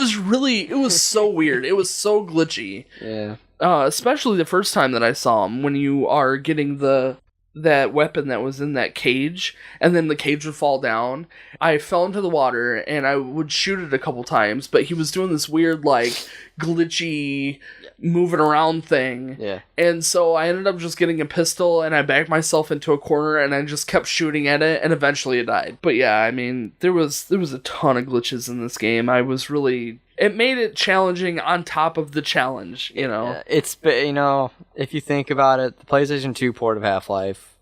was so weird. It was so glitchy. Yeah. Especially the first time that I saw him, when you are getting that weapon that was in that cage, and then the cage would fall down. I fell into the water, and I would shoot it a couple times, but he was doing this weird, like, glitchy, moving around thing. Yeah. And so I ended up just getting a pistol, and I backed myself into a corner, and I just kept shooting at it, and eventually it died. But yeah, I mean, there was a ton of glitches in this game. It made it challenging on top of the challenge, you know? Yeah, it's, if you think about it, the PlayStation 2 port of Half-Life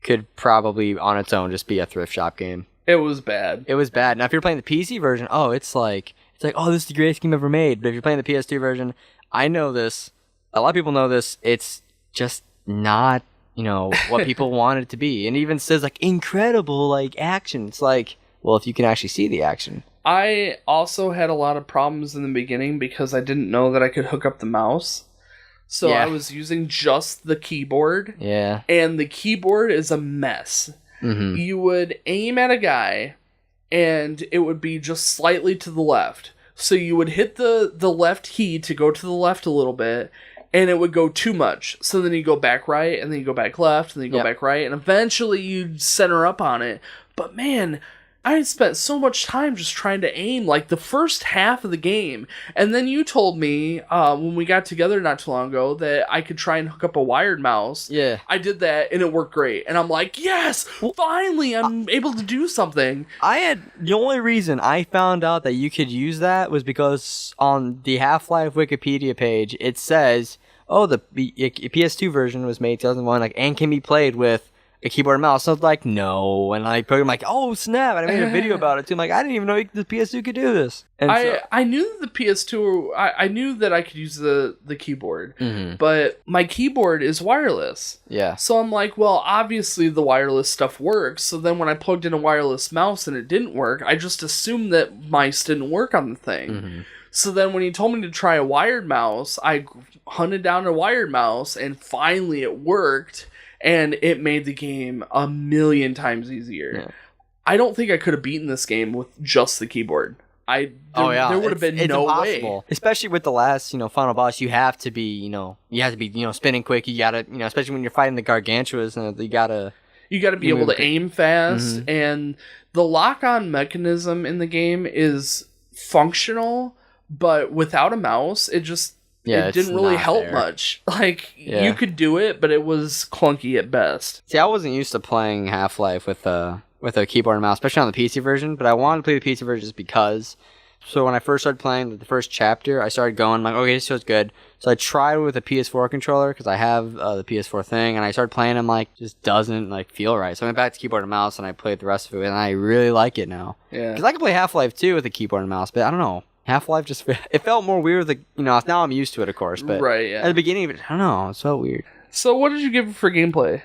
could probably, on its own, just be a thrift shop game. It was bad. It was bad. Now, if you're playing the PC version, it's like, oh, this is the greatest game ever made. But if you're playing the PS2 version, I know this, a lot of people know this, it's just not, what people want it to be. And it even says, like, incredible, like, action. It's like, well, if you can actually see the action. I also had a lot of problems in the beginning because I didn't know that I could hook up the mouse. So Yeah. I was using just the keyboard. Yeah. And the keyboard is a mess. Mm-hmm. You would aim at a guy, and it would be just slightly to the left. So you would hit the left key to go to the left a little bit, and it would go too much. So then you go back right, and then you go back left, and then you go back right, and eventually you'd center up on it. But man, I had spent so much time just trying to aim, like, the first half of the game. And then you told me, when we got together not too long ago, that I could try and hook up a wired mouse. Yeah. I did that, and it worked great. And I'm like, yes! Finally, I'm able to do something. The only reason I found out that you could use that was because on the Half-Life Wikipedia page, it says, oh, the PS2 version was made 2001, like, and can be played with a keyboard and mouse. So I was like, no. And I'm like, oh, snap. And I made a video about it, too. I'm like, I didn't even know the PS2 could do this. And I knew that the PS2, I knew that I could use the keyboard, but my keyboard is wireless. Yeah. So I'm like, well, obviously the wireless stuff works. So then when I plugged in a wireless mouse and it didn't work, I just assumed that mice didn't work on the thing. So then when he told me to try a wired mouse, I hunted down a wired mouse, and finally it worked. And it made the game a million times easier. Yeah. I don't think I could have beaten this game with just the keyboard. There would have been no impossible. Way. Especially with the last, final boss, you have to be, spinning quick. You gotta, especially when you're fighting the gargantuas, you gotta be able to aim fast. And the lock-on mechanism in the game is functional, but without a mouse, it didn't really help much. Like, you could do it, but it was clunky at best. See, I wasn't used to playing Half-Life with a keyboard and mouse, especially on the PC version, but I wanted to play the PC version just because. So when I first started playing the first chapter, I started going, like, okay, this feels good. So I tried with a PS4 controller, because I have the PS4 thing, and I started playing, and, just doesn't, feel right. So I went back to keyboard and mouse, and I played the rest of it, and I really like it now. Yeah. Because I can play Half-Life 2 with a keyboard and mouse, but I don't know. Half-Life it felt more weird with now I'm used to it, of course, but at the beginning of it, I don't know, it felt weird. So what did you give it for gameplay?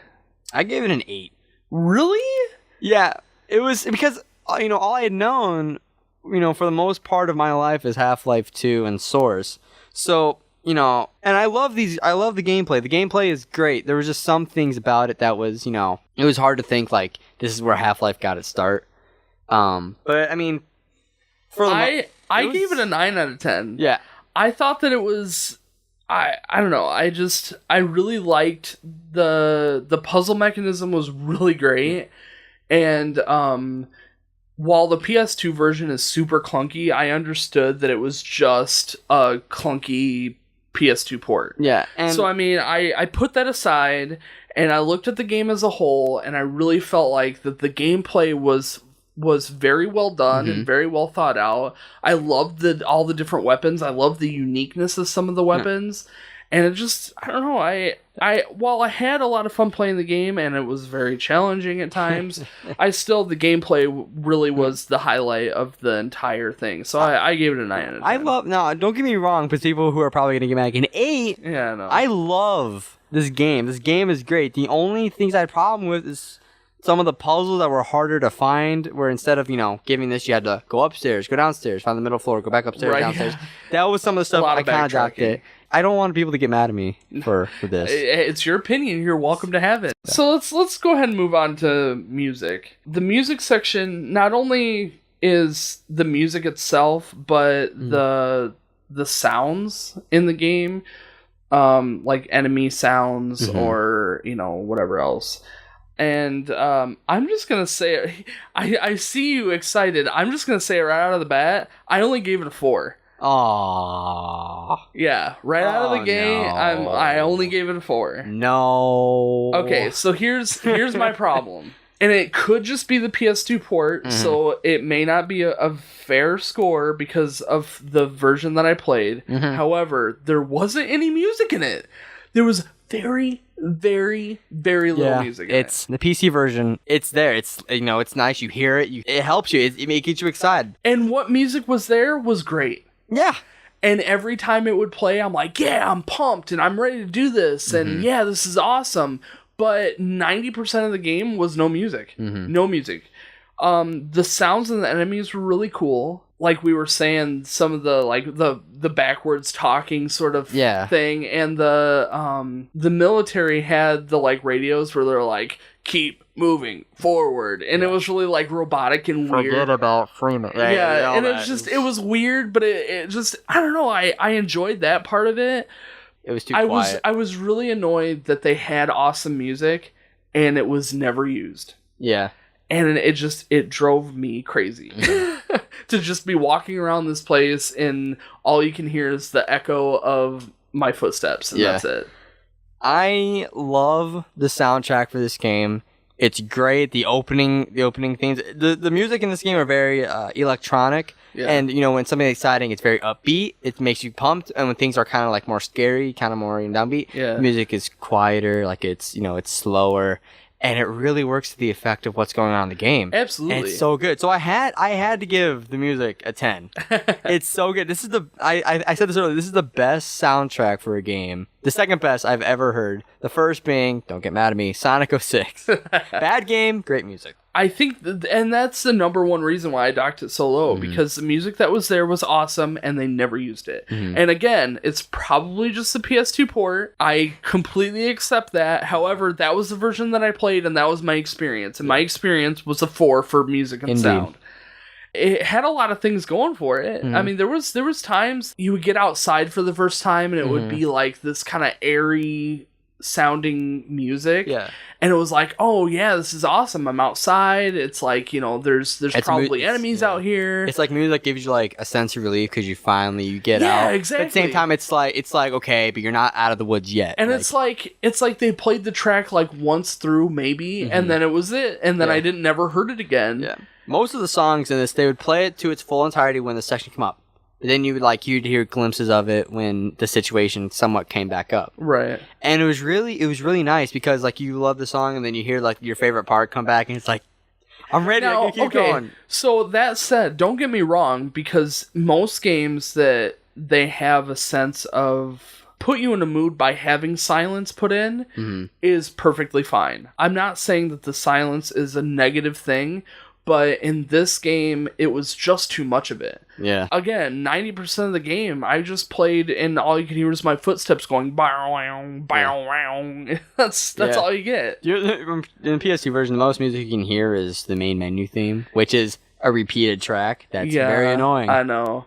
I gave it an 8. Really? Yeah, it was because, all I had known, for the most part of my life is Half-Life 2 and Source. So, and I love the gameplay. The gameplay is great. There was just some things about it that was, it was hard to think, this is where Half-Life got its start. But, I mean, I gave it a 9 out of 10. Yeah. I thought that it was... I don't know. I really liked the puzzle mechanism was really great. And while the PS2 version is super clunky, I understood that it was just a clunky PS2 port. Yeah. So, I mean, I put that aside, and I looked at the game as a whole, and I really felt like that the gameplay was very well done and very well thought out. I loved all the different weapons. I loved the uniqueness of some of the weapons. And it just, I don't know, while I had a lot of fun playing the game and it was very challenging at times, the gameplay really was the highlight of the entire thing. So I gave it a 9 out of 10. Don't get me wrong, but people who are probably going to get mad, an 8. Yeah, no. I love this game. This game is great. The only things I had a problem with is some of the puzzles that were harder to find, where instead of, giving this, you had to go upstairs, go downstairs, find the middle floor, go back upstairs, downstairs. That was some of the stuff I kind of docked it. I don't want people to get mad at me for this. It's your opinion. You're welcome to have it. Yeah. So let's go ahead and move on to music. The music section, not only is the music itself, but the sounds in the game, like enemy sounds or, whatever else. And I'm just going to say, I see you excited. I'm just going to say it right out of the bat, I only gave it a 4. Aww. Yeah, right out of the gate, no. I only gave it a 4. No. Okay, so here's my problem. And it could just be the PS2 port, so it may not be a fair score because of the version that I played. However, there wasn't any music in it. There was very, very, very little music in it. The PC version. It's there. It's it's nice. You hear it. It helps you. It gets you excited. And what music was there was great. Yeah. And every time it would play, I'm like, yeah, I'm pumped and I'm ready to do this. And yeah, this is awesome. But 90% of the game was no music. No music. The sounds of the enemies were really cool. like we were saying, some of the like the backwards talking sort of thing, and the military had the like radios where they're like, keep moving forward, and it was really like robotic and weird. Forget about Freeman. Yeah, and it was weird, but it just, I don't know, I enjoyed that part of it. It was too quiet. I was really annoyed that they had awesome music and it was never used. Yeah. And it drove me crazy to just be walking around this place and all you can hear is the echo of my footsteps, and that's it. I love the soundtrack for this game. It's great. The opening themes. The music in this game are very electronic. Yeah. And, you know, when something's exciting, it's very upbeat. It makes you pumped. And when things are kind of like more scary, kind of more downbeat, the music is quieter. Like it's, you know, it's slower. And it really works to the effect of what's going on in the game. Absolutely. And it's so good. So I had to give the music a 10. It's so good. This is I said this earlier, this is the best soundtrack for a game. The second best I've ever heard. The first being, don't get mad at me, Sonic 06. Bad game, great music. I think, and that's the number one reason why I docked it so low, because the music that was there was awesome, and they never used it. And again, it's probably just the PS2 port. I completely accept that. However, that was the version that I played, and that was my experience. And my experience was a 4 for music and sound. It had a lot of things going for it. I mean, there was times you would get outside for the first time, and it would be like this kind of airy sounding music, and it was like, oh yeah, this is awesome, I'm outside, it's like, you know, there's probably enemies out here. It's like music that gives you like a sense of relief because you get out. Exactly. But at the same time, it's like okay, but you're not out of the woods yet. And it's like they played the track like once through maybe, and then it was it, and then I didn't never heard it again. Most of the songs in this, they would play it to its full entirety when the section came up. But then you'd hear glimpses of it when the situation somewhat came back up. Right. And it was really nice because like you love the song and then you hear like your favorite part come back and it's like, I'm ready, I can keep going. So that said, don't get me wrong, because most games that they have a sense of put you in a mood by having silence put in is perfectly fine. I'm not saying that the silence is a negative thing, but in this game, it was just too much of it. Yeah. Again, 90% of the game, I just played, and all you could hear was my footsteps going, bow, bow, bow. That's all you get. In the PS2 version, the most music you can hear is the main menu theme, which is a repeated track. That's very annoying. I know.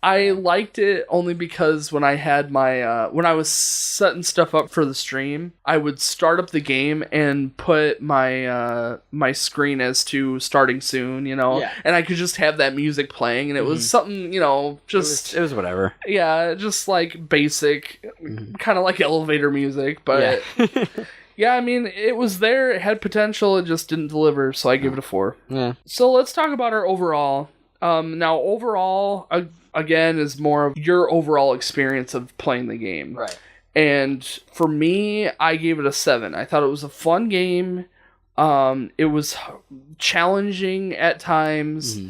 I liked it only because when I had my when I was setting stuff up for the stream, I would start up the game and put my my screen as to starting soon, you know, and I could just have that music playing, and it was something, you know, just it was whatever. Yeah, just like basic, kind of like elevator music, but yeah, I mean, it was there, it had potential, it just didn't deliver, so I give it a 4. Yeah. So let's talk about our overall. Now, overall, again, is more of your overall experience of playing the game. Right. And for me, I gave it a 7. I thought it was a fun game. It was challenging at times.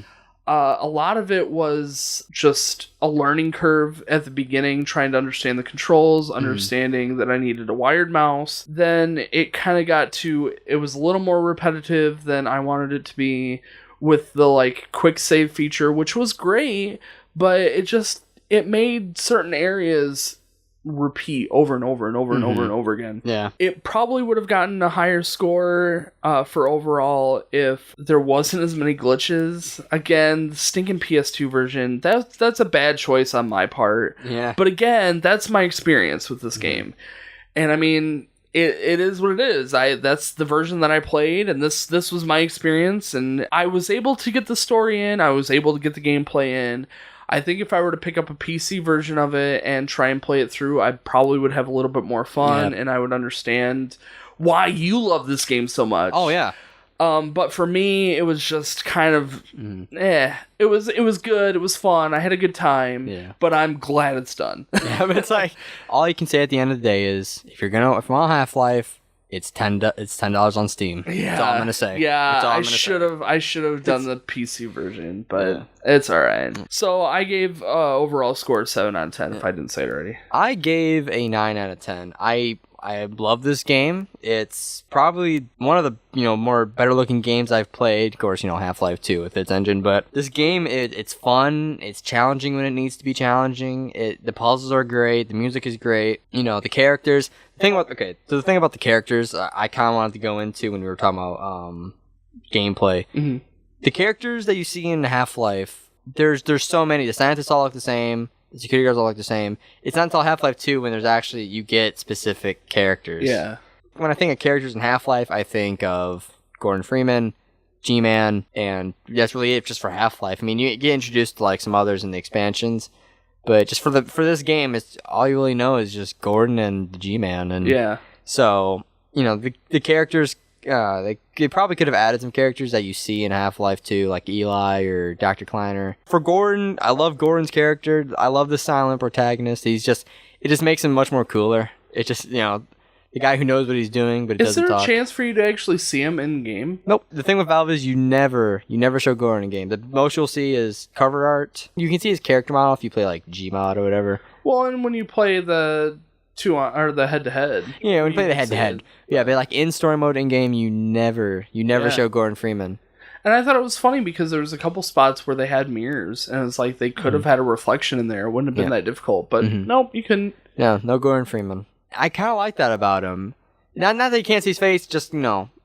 A lot of it was just a learning curve at the beginning, trying to understand the controls, understanding that I needed a wired mouse. Then it kind of got to, it was a little more repetitive than I wanted it to be, with the like quick save feature, which was great, but it made certain areas repeat over and over and over and over and over again. Yeah. It probably would have gotten a higher score for overall if there wasn't as many glitches. Again, the stinking PS2 version, that's a bad choice on my part. Yeah. But again, that's my experience with this game. And I mean, it is what it is. That's the version that I played, and this was my experience, and I was able to get the story in, I was able to get the gameplay in. I think if I were to pick up a PC version of it and try and play it through, I probably would have a little bit more fun, and I would understand why you love this game so much. Oh, yeah. But for me, it was just kind of, It was good. It was fun. I had a good time. Yeah. But I'm glad it's done. Yeah, but it's like, all you can say at the end of the day is, if you're on Half-Life, it's $10 on Steam. Yeah. That's all I'm gonna say. Yeah. I should have done the PC version, but it's all right. So I gave overall score 7 out of 10. If I didn't say it already. I gave a 9 out of 10. I I love this game. It's probably one of the, more better looking games I've played. Of course, Half-Life 2 with its engine, but this game, it's fun. It's challenging when it needs to be challenging. The puzzles are great. The music is great. The characters. The thing about the characters, I kind of wanted to go into when we were talking about gameplay. Mm-hmm. The characters that you see in Half-Life, there's so many. The scientists all look the same. The security guards all look the same. It's not until Half-Life 2 when you get specific characters. Yeah. When I think of characters in Half-Life, I think of Gordon Freeman, G-Man, and that's really it just for Half-Life. I mean, you get introduced to like some others in the expansions, but just for this game, it's all you really know is just Gordon and the G-Man. And yeah. So, the characters, they probably could have added some characters that you see in Half-Life 2, like Eli or Dr. Kleiner. For Gordon, I love Gordon's character. I love the silent protagonist. It just makes him much more cooler. It's just, the guy who knows what he's doing, but doesn't talk. Is there a chance for you to actually see him in game? Nope. The thing with Valve is you never show Gordon in game. The most you'll see is cover art. You can see his character model if you play like Gmod or whatever. Well, and when you play the head-to-head. Yeah, when you play the head-to-head. Yeah, but like in story mode in game, you never show Gordon Freeman. And I thought it was funny because there was a couple spots where they had mirrors, and it's like they could have had a reflection in there. It wouldn't have been that difficult, but nope, you couldn't. No Gordon Freeman. I kind of like that about him. Not that you can't see his face, just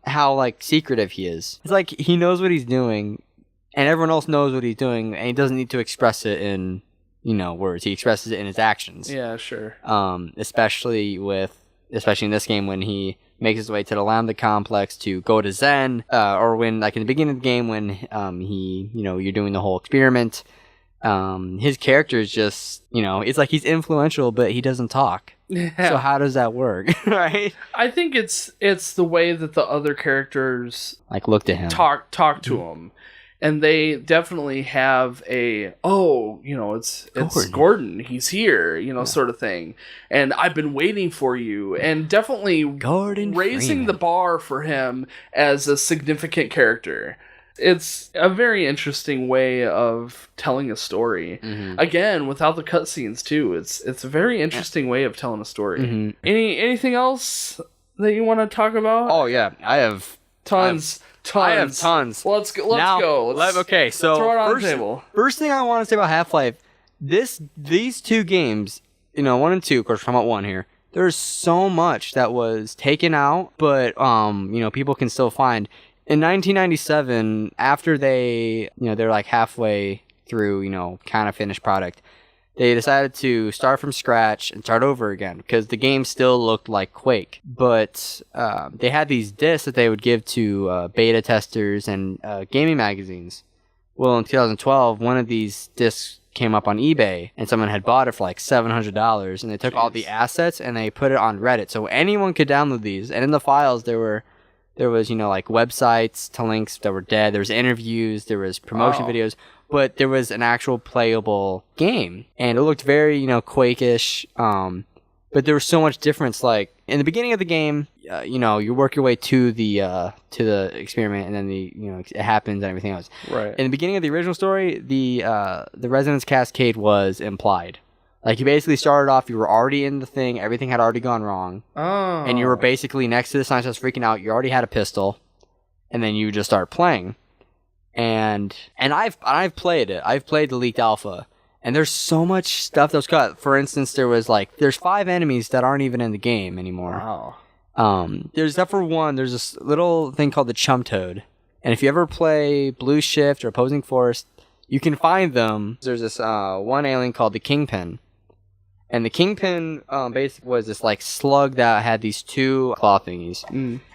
how like secretive he is. It's like he knows what he's doing, and everyone else knows what he's doing, and he doesn't need to express it in words. He expresses it in his actions. Yeah, sure. Especially in this game when he makes his way to the Lambda complex to go to Zen, or when, like, in the beginning of the game when you're doing the whole experiment, his character is just, it's like he's influential, but he doesn't talk. Yeah. So how does that work, right? I think it's the way that the other characters like look to him, talk to him. And they definitely have it's Gordon. He's here, sort of thing. And I've been waiting for you. And definitely Gordon raising Freeman. the bar for him as a significant character. It's a very interesting way of telling a story. Mm-hmm. Again, without the cutscenes too. It's a very interesting way of telling a story. Mm-hmm. Anything else that you want to talk about? Oh yeah, I have tons. I have tons. Let's go. Okay, so throw it on the table. First thing I want to say about Half-Life, these two games, 1 and 2, of course, we're talking about 1 here. There's so much that was taken out, but people can still find. In 1997, after they're like halfway through, kind of finished product, they decided to start from scratch and start over again because the game still looked like Quake. But they had these discs that they would give to beta testers and gaming magazines. Well, in 2012, one of these discs came up on eBay and someone had bought it for like $700, and they took all the assets and they put it on Reddit. So anyone could download these, and in the files there was like websites to links that were dead. There was interviews, there was promotion videos, but there was an actual playable game, and it looked very Quake-ish. But there was so much difference. Like in the beginning of the game, you work your way to the experiment, and then it happens and everything else. Right. In the beginning of the original story, the resonance cascade was implied. Like, you basically started off, you were already in the thing, everything had already gone wrong. Oh. And you were basically next to the scientist freaking out, you already had a pistol, and then you just start playing. And I've played it. I've played the leaked alpha. And there's so much stuff that was cut. For instance, there's 5 enemies that aren't even in the game anymore. Wow. There's except for one, there's this little thing called the Chum Toad. And if you ever play Blue Shift or Opposing Force, you can find them. There's this one alien called the Kingpin. And the Kingpin basically was this like slug that had these 2 claw thingies.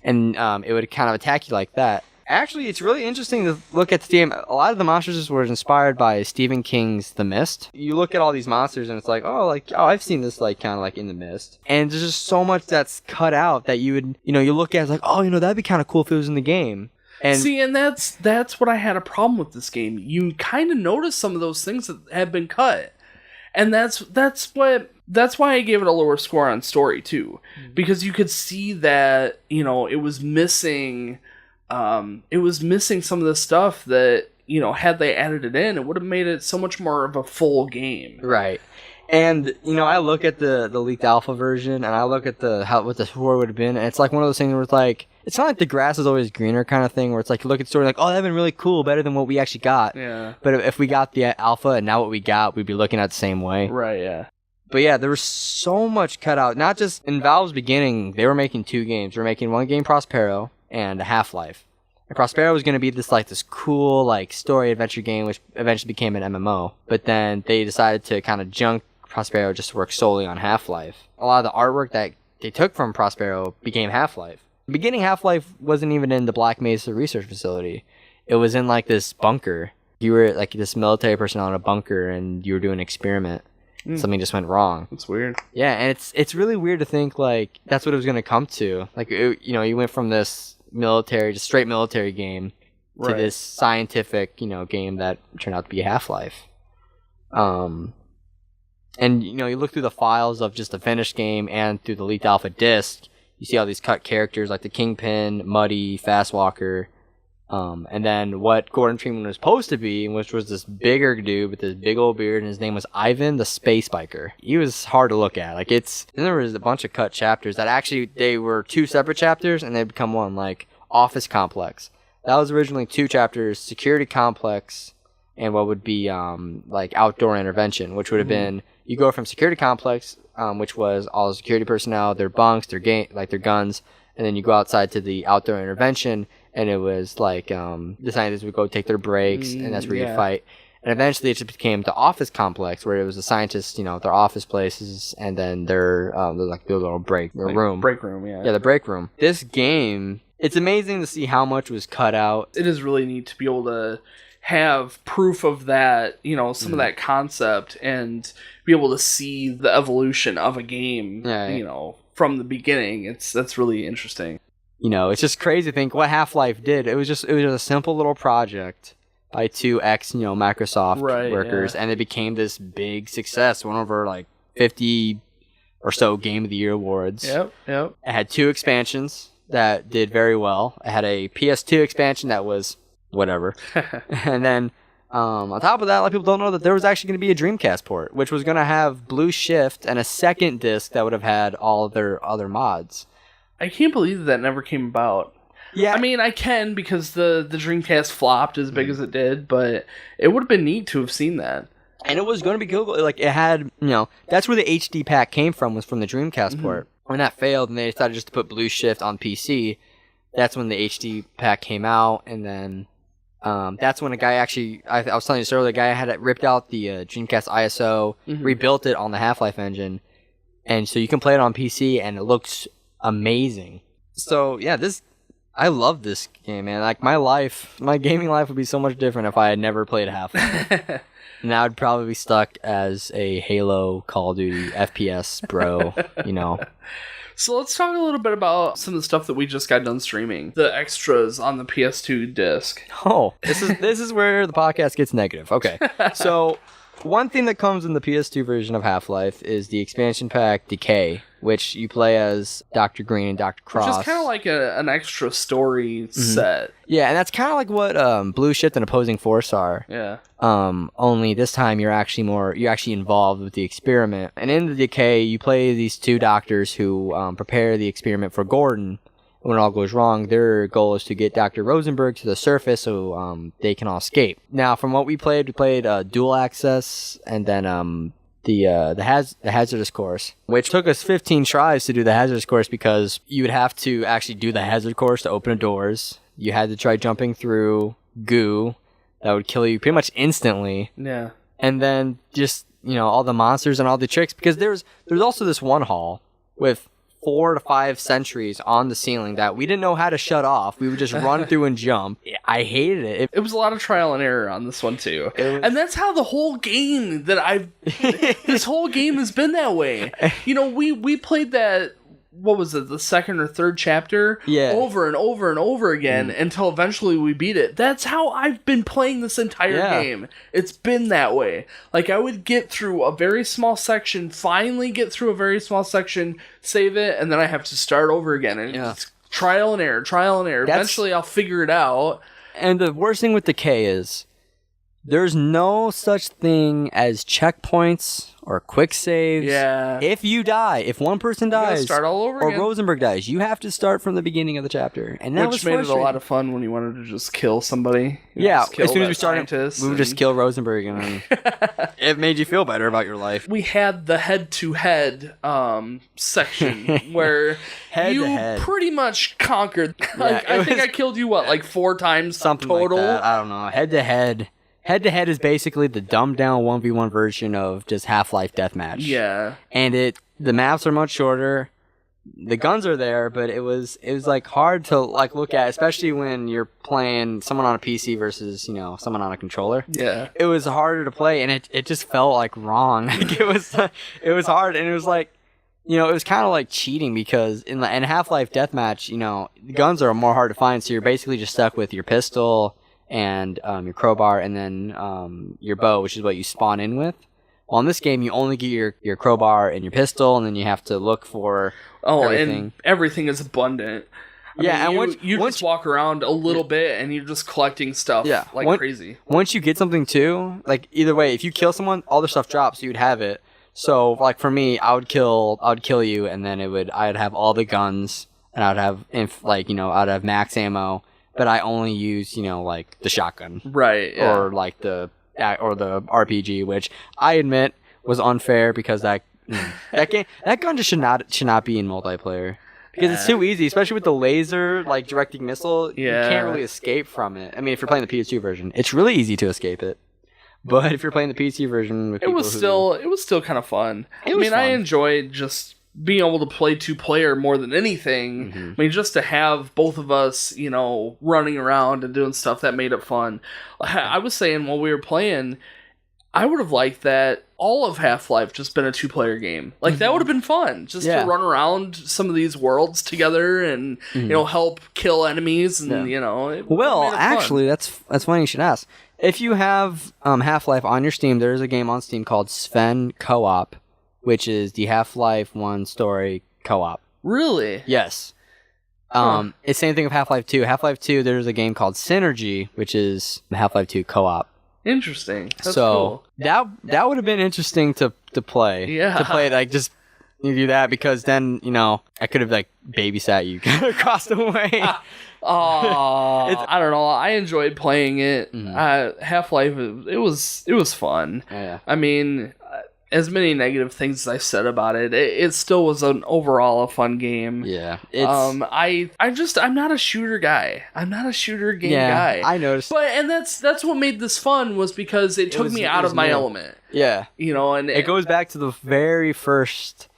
And it would kind of attack you like that. Actually, it's really interesting to look at the game. A lot of the monsters were inspired by Stephen King's The Mist. You look at all these monsters and it's like, I've seen this like kind of like in The Mist. And there's just so much that's cut out that you would, you look at it, it's like, that'd be kind of cool if it was in the game. And see, and that's what I had a problem with this game. You kind of notice some of those things that have been cut. And that's why I gave it a lower score on story too, because you could see that it was missing some of the stuff that had they added it in, it would have made it so much more of a full game. Right, And I look at the leaked alpha version, and I look at what the story would have been, and it's like one of those things where it's like, it's not like the grass is always greener kind of thing, where it's like you look at the story like, oh, that'd been really cool, better than what we actually got. Yeah. But if we got the alpha and now what we got, we'd be looking at the same way. Right. Yeah. But yeah, there was so much cut out. Not just in Valve's beginning, they were making 2 games. They were making one game, Prospero, and a Half-Life. And Prospero was going to be this cool story adventure game, which eventually became an MMO. But then they decided to kind of junk Prospero just to work solely on Half-Life. A lot of the artwork that they took from Prospero became Half-Life. The beginning Half-Life wasn't even in the Black Mesa research facility. It was in this bunker. You were this military personnel in a bunker, and you were doing an experiment. Something just went wrong. That's weird. Yeah, and it's really weird to think that's what it was going to come to. You went from this military, just straight military game, to this scientific, game that turned out to be Half-Life. And you look through the files of just the finished game and through the leaked alpha disc, you see all these cut characters like the Kingpin, Muddy, Fastwalker. And then what Gordon Freeman was supposed to be, which was this bigger dude with this big old beard, and his name was Ivan the Space Biker. He was hard to look at. Then there was a bunch of cut chapters that actually, they were 2 separate chapters, and they become one, Office Complex. That was originally 2 chapters, Security Complex, and what would be, Outdoor Intervention, which would have been, you go from Security Complex, which was all the security personnel, their bunks, their guns, and then you go outside to the Outdoor Intervention, and it was the scientists would go take their breaks, and that's where you'd fight. And eventually it just became the Office Complex, where it was the scientists, their office places, and then their little room. Break room, yeah. Yeah, the break room. This game, it's amazing to see how much was cut out. It is really neat to be able to have proof of that, some of that concept, and be able to see the evolution of a game, from the beginning. That's really interesting. It's just crazy to think what Half-Life did. It was just a simple little project by 2 Microsoft workers, and it became this big success. Won over 50 or so Game of the Year awards. Yep. It had 2 expansions that did very well. It had a PS2 expansion that was whatever. And then on top of that, a lot of people don't know that there was actually going to be a Dreamcast port, which was going to have Blue Shift and a second disc that would have had all of their other mods. I can't believe that never came about. Yeah. I mean, I can, because the Dreamcast flopped as big as it did, but it would have been neat to have seen that. And it was going to be cool. It had, that's where the HD pack came from, was from the Dreamcast port. When that failed and they decided just to put Blue Shift on PC, that's when the HD pack came out. And then that's when a guy actually, I was telling you this earlier, the guy had ripped out the Dreamcast ISO, rebuilt it on the Half-Life engine. And so you can play it on PC, and it looks amazing. So yeah, I love this game, man. My gaming life would be so much different if I had never played Half-Life. Now I'd probably be stuck as a Halo, Call of Duty, FPS bro, So let's talk a little bit about some of the stuff that we just got done streaming. The extras on the PS2 disc. Oh, this is where the podcast gets negative. Okay. So one thing that comes in the PS2 version of Half-Life is the expansion pack Decay, which you play as Dr. Green and Dr. Cross. Which is kind of like an extra story set. Yeah, and that's kind of like what Blue Shift and Opposing Force are. Yeah. Only this time you're actually involved with the experiment. And in the Decay, you play these 2 doctors who prepare the experiment for Gordon. When it all goes wrong, their goal is to get Dr. Rosenberg to the surface so they can all escape. Now, from what we played dual access, and then the hazardous course, which took us 15 tries to do the hazardous course, because you would have to actually do the hazard course to open the doors. You had to try jumping through goo that would kill you pretty much instantly. Yeah. And then just, all the monsters and all the tricks, because there's also this one hall with 4 to 5 sentries on the ceiling that we didn't know how to shut off. We would just run through and jump. I hated it. It was a lot of trial and error on this one too. And that's how the whole game this whole game has been that way. We played that, what was it, the second or third chapter? Yeah. Over and over and over again until eventually we beat it. That's how I've been playing this entire game. It's been that way. I would get through a very small section, finally get through a very small section, save it, and then I have to start over again. And it's trial and error. Eventually I'll figure it out. And the worst thing with Decay is There's no such thing as checkpoints or quick saves. Yeah. If you die, if one person You gotta dies, start all over or again. Rosenberg dies, you have to start from the beginning of the chapter, and that Which was made it a frustrating. lot of fun when you wanted to just kill somebody. Yeah, just kill as soon as that we started, scientist we would just kill Rosenberg, and then it made you feel better about your life. We had the head-to-head section where you Head-to-head. pretty much conquered. Like, Yeah, I think I killed you, 4 times Something total? like that. I don't know. Head to head. Head to head is basically the dumbed down 1v1 version of just Half-Life Deathmatch. Yeah. And the maps are much shorter. The guns are there, but it was like hard to like look at, especially when you're playing someone on a PC versus, someone on a controller. Yeah. It was harder to play, and it just felt like wrong. Like, it was hard, and it was like, it was kind of like cheating, because in Half-Life Deathmatch, the guns are more hard to find, so you're basically just stuck with your pistol and your crowbar, and then your bow, which is what you spawn in with. Well, in this game, you only get your crowbar and your pistol, and then you have to look for everything. And everything is abundant. I mean, and you once just walk around a little bit, and you're just collecting stuff crazy. Once you get something too, like either way, if you kill someone, all their stuff drops, so you'd have it. So, like for me, I would kill you, and then I'd have all the guns, and I'd have I'd have max ammo. But I only use, like the shotgun, right? Yeah. Or like the RPG, which I admit was unfair, because that gun just should not be in multiplayer, because it's too easy, especially with the laser like directing missile. Yeah. You can't really escape from it. I mean, if you're playing the PS2 version, it's really easy to escape it. But if you're playing the PC version, with it was still kind of fun. I enjoyed just being able to play 2-player more than anything. Mm-hmm. I mean, just to have both of us, running around and doing stuff, that made it fun. I was saying while we were playing, I would have liked that all of Half-Life just been a 2-player game. Like, that would have been fun, just to run around some of these worlds together and, help kill enemies and, Well, actually, that's funny you should ask. If you have Half-Life on your Steam, there's a game on Steam called Sven Co-op, which is the Half-Life 1 story co-op. Really? Yes. It's the same thing with Half-Life 2. Half-Life 2, there's a game called Synergy, which is Half-Life 2 co-op. Interesting. That's cool. That would have been interesting to play. Yeah. To play, like, just you do that, because then, I could have, like, babysat you across the way. I don't know. I enjoyed playing it. Mm-hmm. Half-Life, it was fun. Yeah. I mean, as many negative things as I said about it, it still was an overall a fun game. Yeah. I'm not a shooter guy. I'm not a shooter game guy. I noticed. And that's what made this fun, was because it took me out of my element. Yeah. And it goes back to the very first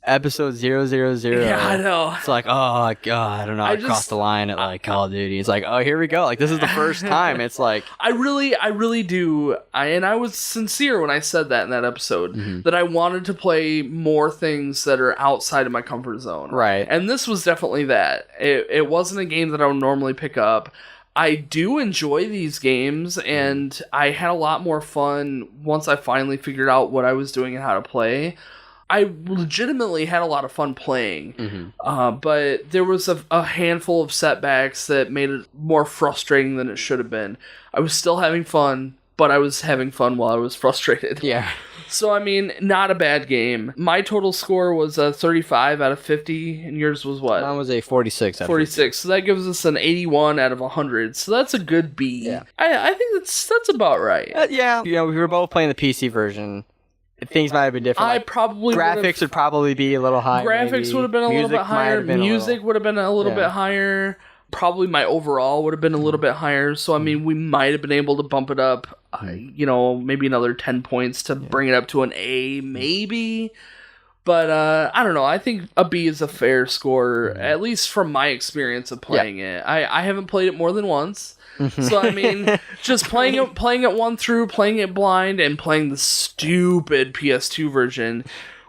episode 000. Yeah, I know. It's like, oh god, I don't know. I crossed the line at like Call of Duty. It's like, oh, here we go. Like, this is the first time. It's like, I really do. And I was sincere when I said that in that episode, that I wanted to play more things that are outside of my comfort zone. Right. And this was definitely that. It wasn't a game that I would normally pick up. I do enjoy these games, and I had a lot more fun once I finally figured out what I was doing and how to play. I legitimately had a lot of fun playing, but there was a handful of setbacks that made it more frustrating than it should have been. I was still having fun, but I was having fun while I was frustrated. yeah. So, I mean, not a bad game. My total score was a 35 out of 50, and yours was what? Mine was a 46 out of 46. So that gives us an 81 out of 100. So that's a good B. Yeah. I think that's about right. Yeah. We were both playing the PC version. Things might have been different. I probably graphics would probably be a little higher. Graphics would have been a little bit higher. Music would have been a little bit higher. Probably my overall would have been a little bit higher. So, I mean, we might have been able to bump it up, maybe another 10 points to bring it up to an A, maybe. But I don't know. I think a B is a fair score, at least from my experience of playing it. I haven't played it more than once. So, I mean, just playing it one through, playing it blind, and playing the stupid PS2 version,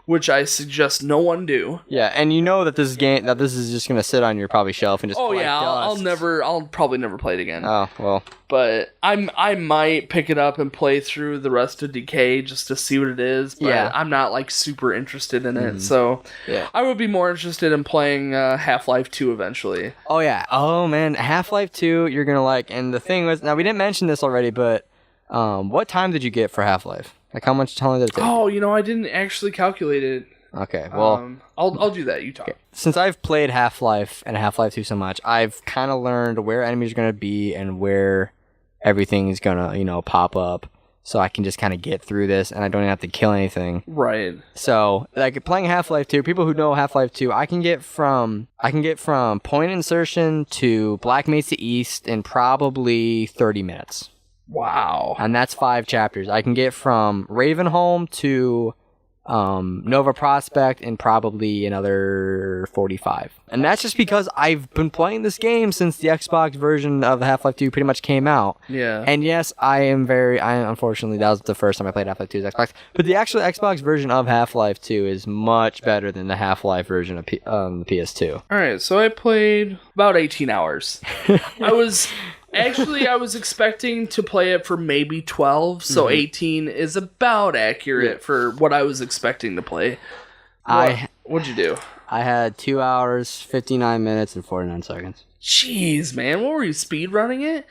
which I suggest no one do. Yeah, and that this is just gonna sit on your probably shelf and just collect dust. I'll probably never play it again. Oh, well. But I might pick it up and play through the rest of Decay just to see what it is, but I'm not like super interested in it. So I would be more interested in playing Half-Life 2 eventually. Oh yeah. Oh man, Half-Life 2 you're gonna like. And the thing was, now we didn't mention this already, but What time did you get for Half-Life? Like, how long did it take? Oh, I didn't actually calculate it. Okay, well... I'll do that. You talk. Okay. Since I've played Half-Life and Half-Life 2 so much, I've kind of learned where enemies are going to be and where everything is going to, pop up. So I can just kind of get through this, and I don't even have to kill anything. Right. So, like, playing Half-Life 2, people who know Half-Life 2, I can get from point insertion to Black Mesa East in probably 30 minutes. Wow. And that's 5 chapters. I can get from Ravenholm to Nova Prospect in probably another 45. And that's just because I've been playing this game since the Xbox version of Half-Life 2 pretty much came out. Yeah. And yes, unfortunately, that was the first time I played Half-Life 2's Xbox. But the actual Xbox version of Half-Life 2 is much better than the Half-Life version of the PS2. Alright, so I played about 18 hours. I was expecting to play it for maybe 12, so 18 is about accurate for what I was expecting to play. What'd you do? I had 2 hours, 59 minutes, and 49 seconds. Jeez, man. What were you, speed running it?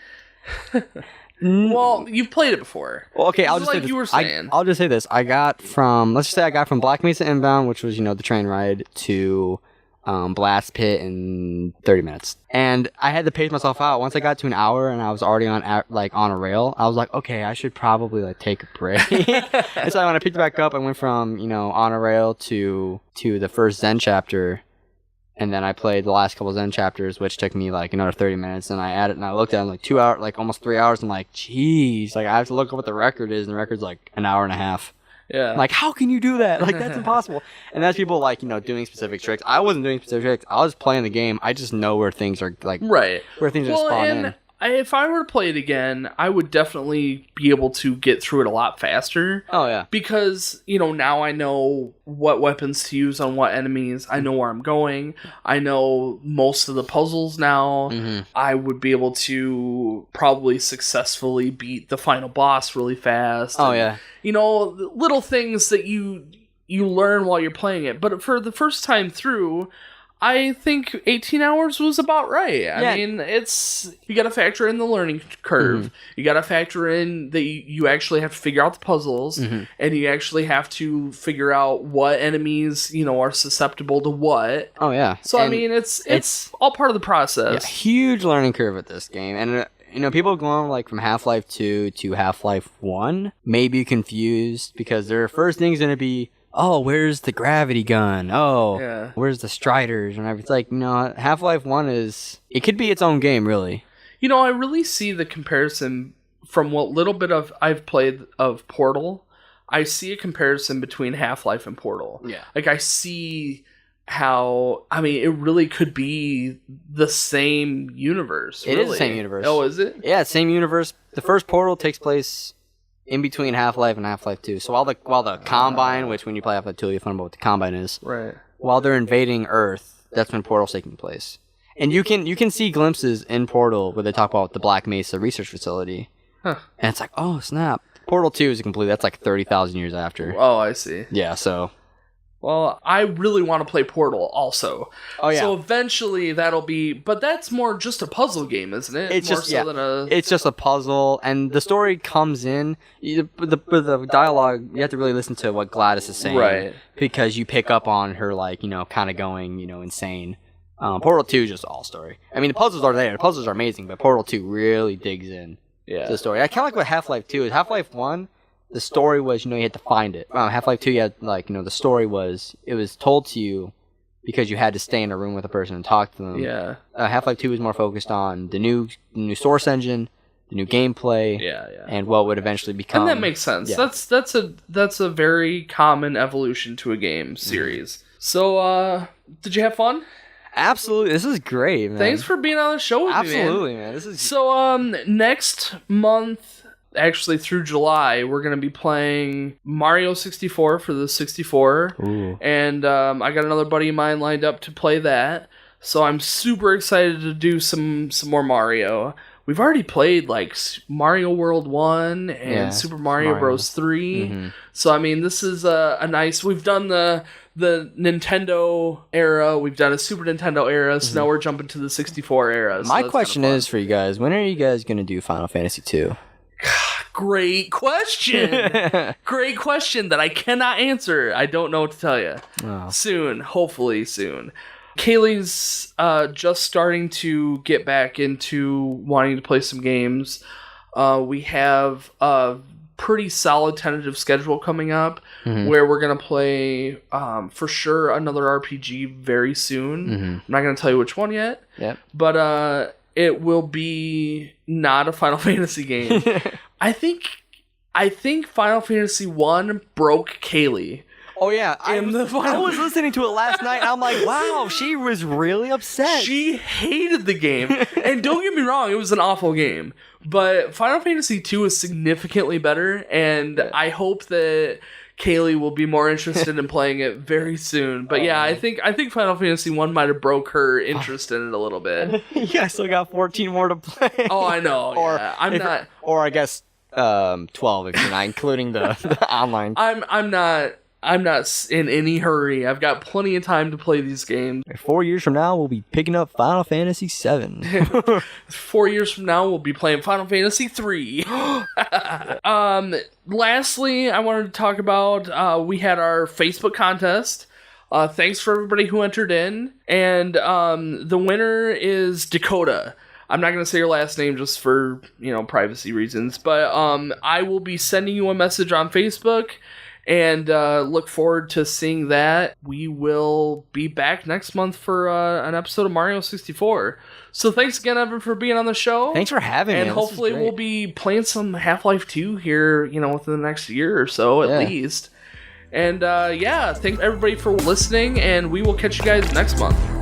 Well, you've played it before. Well, okay, I'll just say this. You were saying. I'll just say this. Let's just say I got from Black Mesa Inbound, which was, the train ride, to Blast Pit in 30 minutes. And I had to pace myself out. Once I got to an hour and I was already on a rail, I was like, okay, I should probably take a break. And so when I picked back up, I went from, on a rail to the first Zen chapter. And then I played the last couple Zen chapters, which took me another 30 minutes. And I added, and I looked at it 2 hours, almost 3 hours. I'm like, geez, I have to look up what the record is. And the record's an hour and a half. Yeah. Like, how can you do that? That's impossible. And that's people doing specific tricks. I wasn't doing specific tricks. I was playing the game. I just know where things are right. Where things are spawned in. If I were to play it again, I would definitely be able to get through it a lot faster. Oh yeah. Because, now I know what weapons to use on what enemies. I know where I'm going. I know most of the puzzles now. Mm-hmm. I would be able to probably successfully beat the final boss really fast. Oh yeah. Little things that you learn while you're playing it. But for the first time through, I think 18 hours was about right. I mean, you got to factor in the learning curve. Mm-hmm. You got to factor in that you actually have to figure out the puzzles, mm-hmm. and you actually have to figure out what enemies, are susceptible to what. Oh yeah. So and I mean, it's all part of the process. Yeah, huge learning curve with this game, and people going from Half-Life 2 to Half-Life 1 may be confused because their first thing's going to be, oh, where's the gravity gun? Oh, yeah. Where's the striders? And everything. Half-Life 1 it could be its own game, really. I really see the comparison from what little bit of I've played of Portal. I see a comparison between Half-Life and Portal. Yeah. I see how, it really could be the same universe. It really. Is the same universe. Oh, is it? Yeah, same universe. The first Portal takes place in between Half-Life and Half-Life 2. So while the Combine, which when you play Half-Life 2, you find out what the Combine is. Right. While they're invading Earth, that's when Portal's taking place. And you can see glimpses in Portal where they talk about the Black Mesa research facility. Huh. And it's oh, snap. Portal 2 is that's 30,000 years after. Oh, I see. Yeah, so... Well, I really want to play Portal also. Oh, yeah. So eventually that'll be... But that's more just a puzzle game, isn't it? It's just a puzzle, and the story comes in. The dialogue, you have to really listen to what Gladys is saying. Right. Because you pick up on her, kind of going, insane. Portal 2 is just all story. I mean, the puzzles are there. The puzzles are amazing, but Portal 2 really digs in to the story. I kind of like what Half-Life 2 is. Half-Life 1... The story was, you had to find it. Half-Life 2, you had, the story was, it was told to you because you had to stay in a room with a person and talk to them. Yeah. Half-Life 2 was more focused on the new source engine, the new gameplay, and what would eventually become. And that makes sense. Yeah. That's a very common evolution to a game series. Mm-hmm. So, did you have fun? Absolutely. This is great, man. Thanks for being on the show with me, man. Absolutely, man. This is so. Next month. Actually, through July, we're going to be playing Mario 64 for the 64. Ooh. And I got another buddy of mine lined up to play that. So I'm super excited to do some more Mario. We've already played Mario World 1 and Super Mario Bros. 3. Mm-hmm. So, this is a nice... We've done the Nintendo era. We've done a Super Nintendo era. So now we're jumping to the 64 era. So my question is for you guys, when are you guys going to do Final Fantasy 2? Great question. Great question that I cannot answer. I don't know what to tell you. Oh. Soon, hopefully soon. Kaylee's just starting to get back into wanting to play some games. We have a pretty solid tentative schedule coming up where we're going to play for sure another RPG very soon. I'm not going to tell you which one yet. Yep. But it will be not a Final Fantasy game. I think Final Fantasy 1 broke Kaylee. Oh yeah, I was listening to it last night and I'm like, wow, she was really upset. She hated the game. And don't get me wrong, it was an awful game. But Final Fantasy 2 is significantly better, and I hope that Kaylee will be more interested in playing it very soon. But I think Final Fantasy 1 might have broke her interest in it a little bit. Yeah, I still got 14 more to play. Oh, I know. Yeah. Or I guess 12 if you're not including the online. I'm not in any hurry. I've got plenty of time to play these games. 4 years from now, we'll be picking up Final Fantasy 7. 4 years from now, we'll be playing Final Fantasy 3. Lastly, I wanted to talk about, we had our Facebook contest. Thanks for everybody who entered in. And the winner is Dakota. I'm not going to say your last name just for, privacy reasons. But I will be sending you a message on Facebook. And look forward to seeing that. We will be back next month for an episode of Mario 64. So thanks again, Evan, for being on the show. Thanks for having me. And hopefully we'll be playing some Half-Life 2 here, within the next year or so, at least. And thanks everybody for listening, and we will catch you guys next month.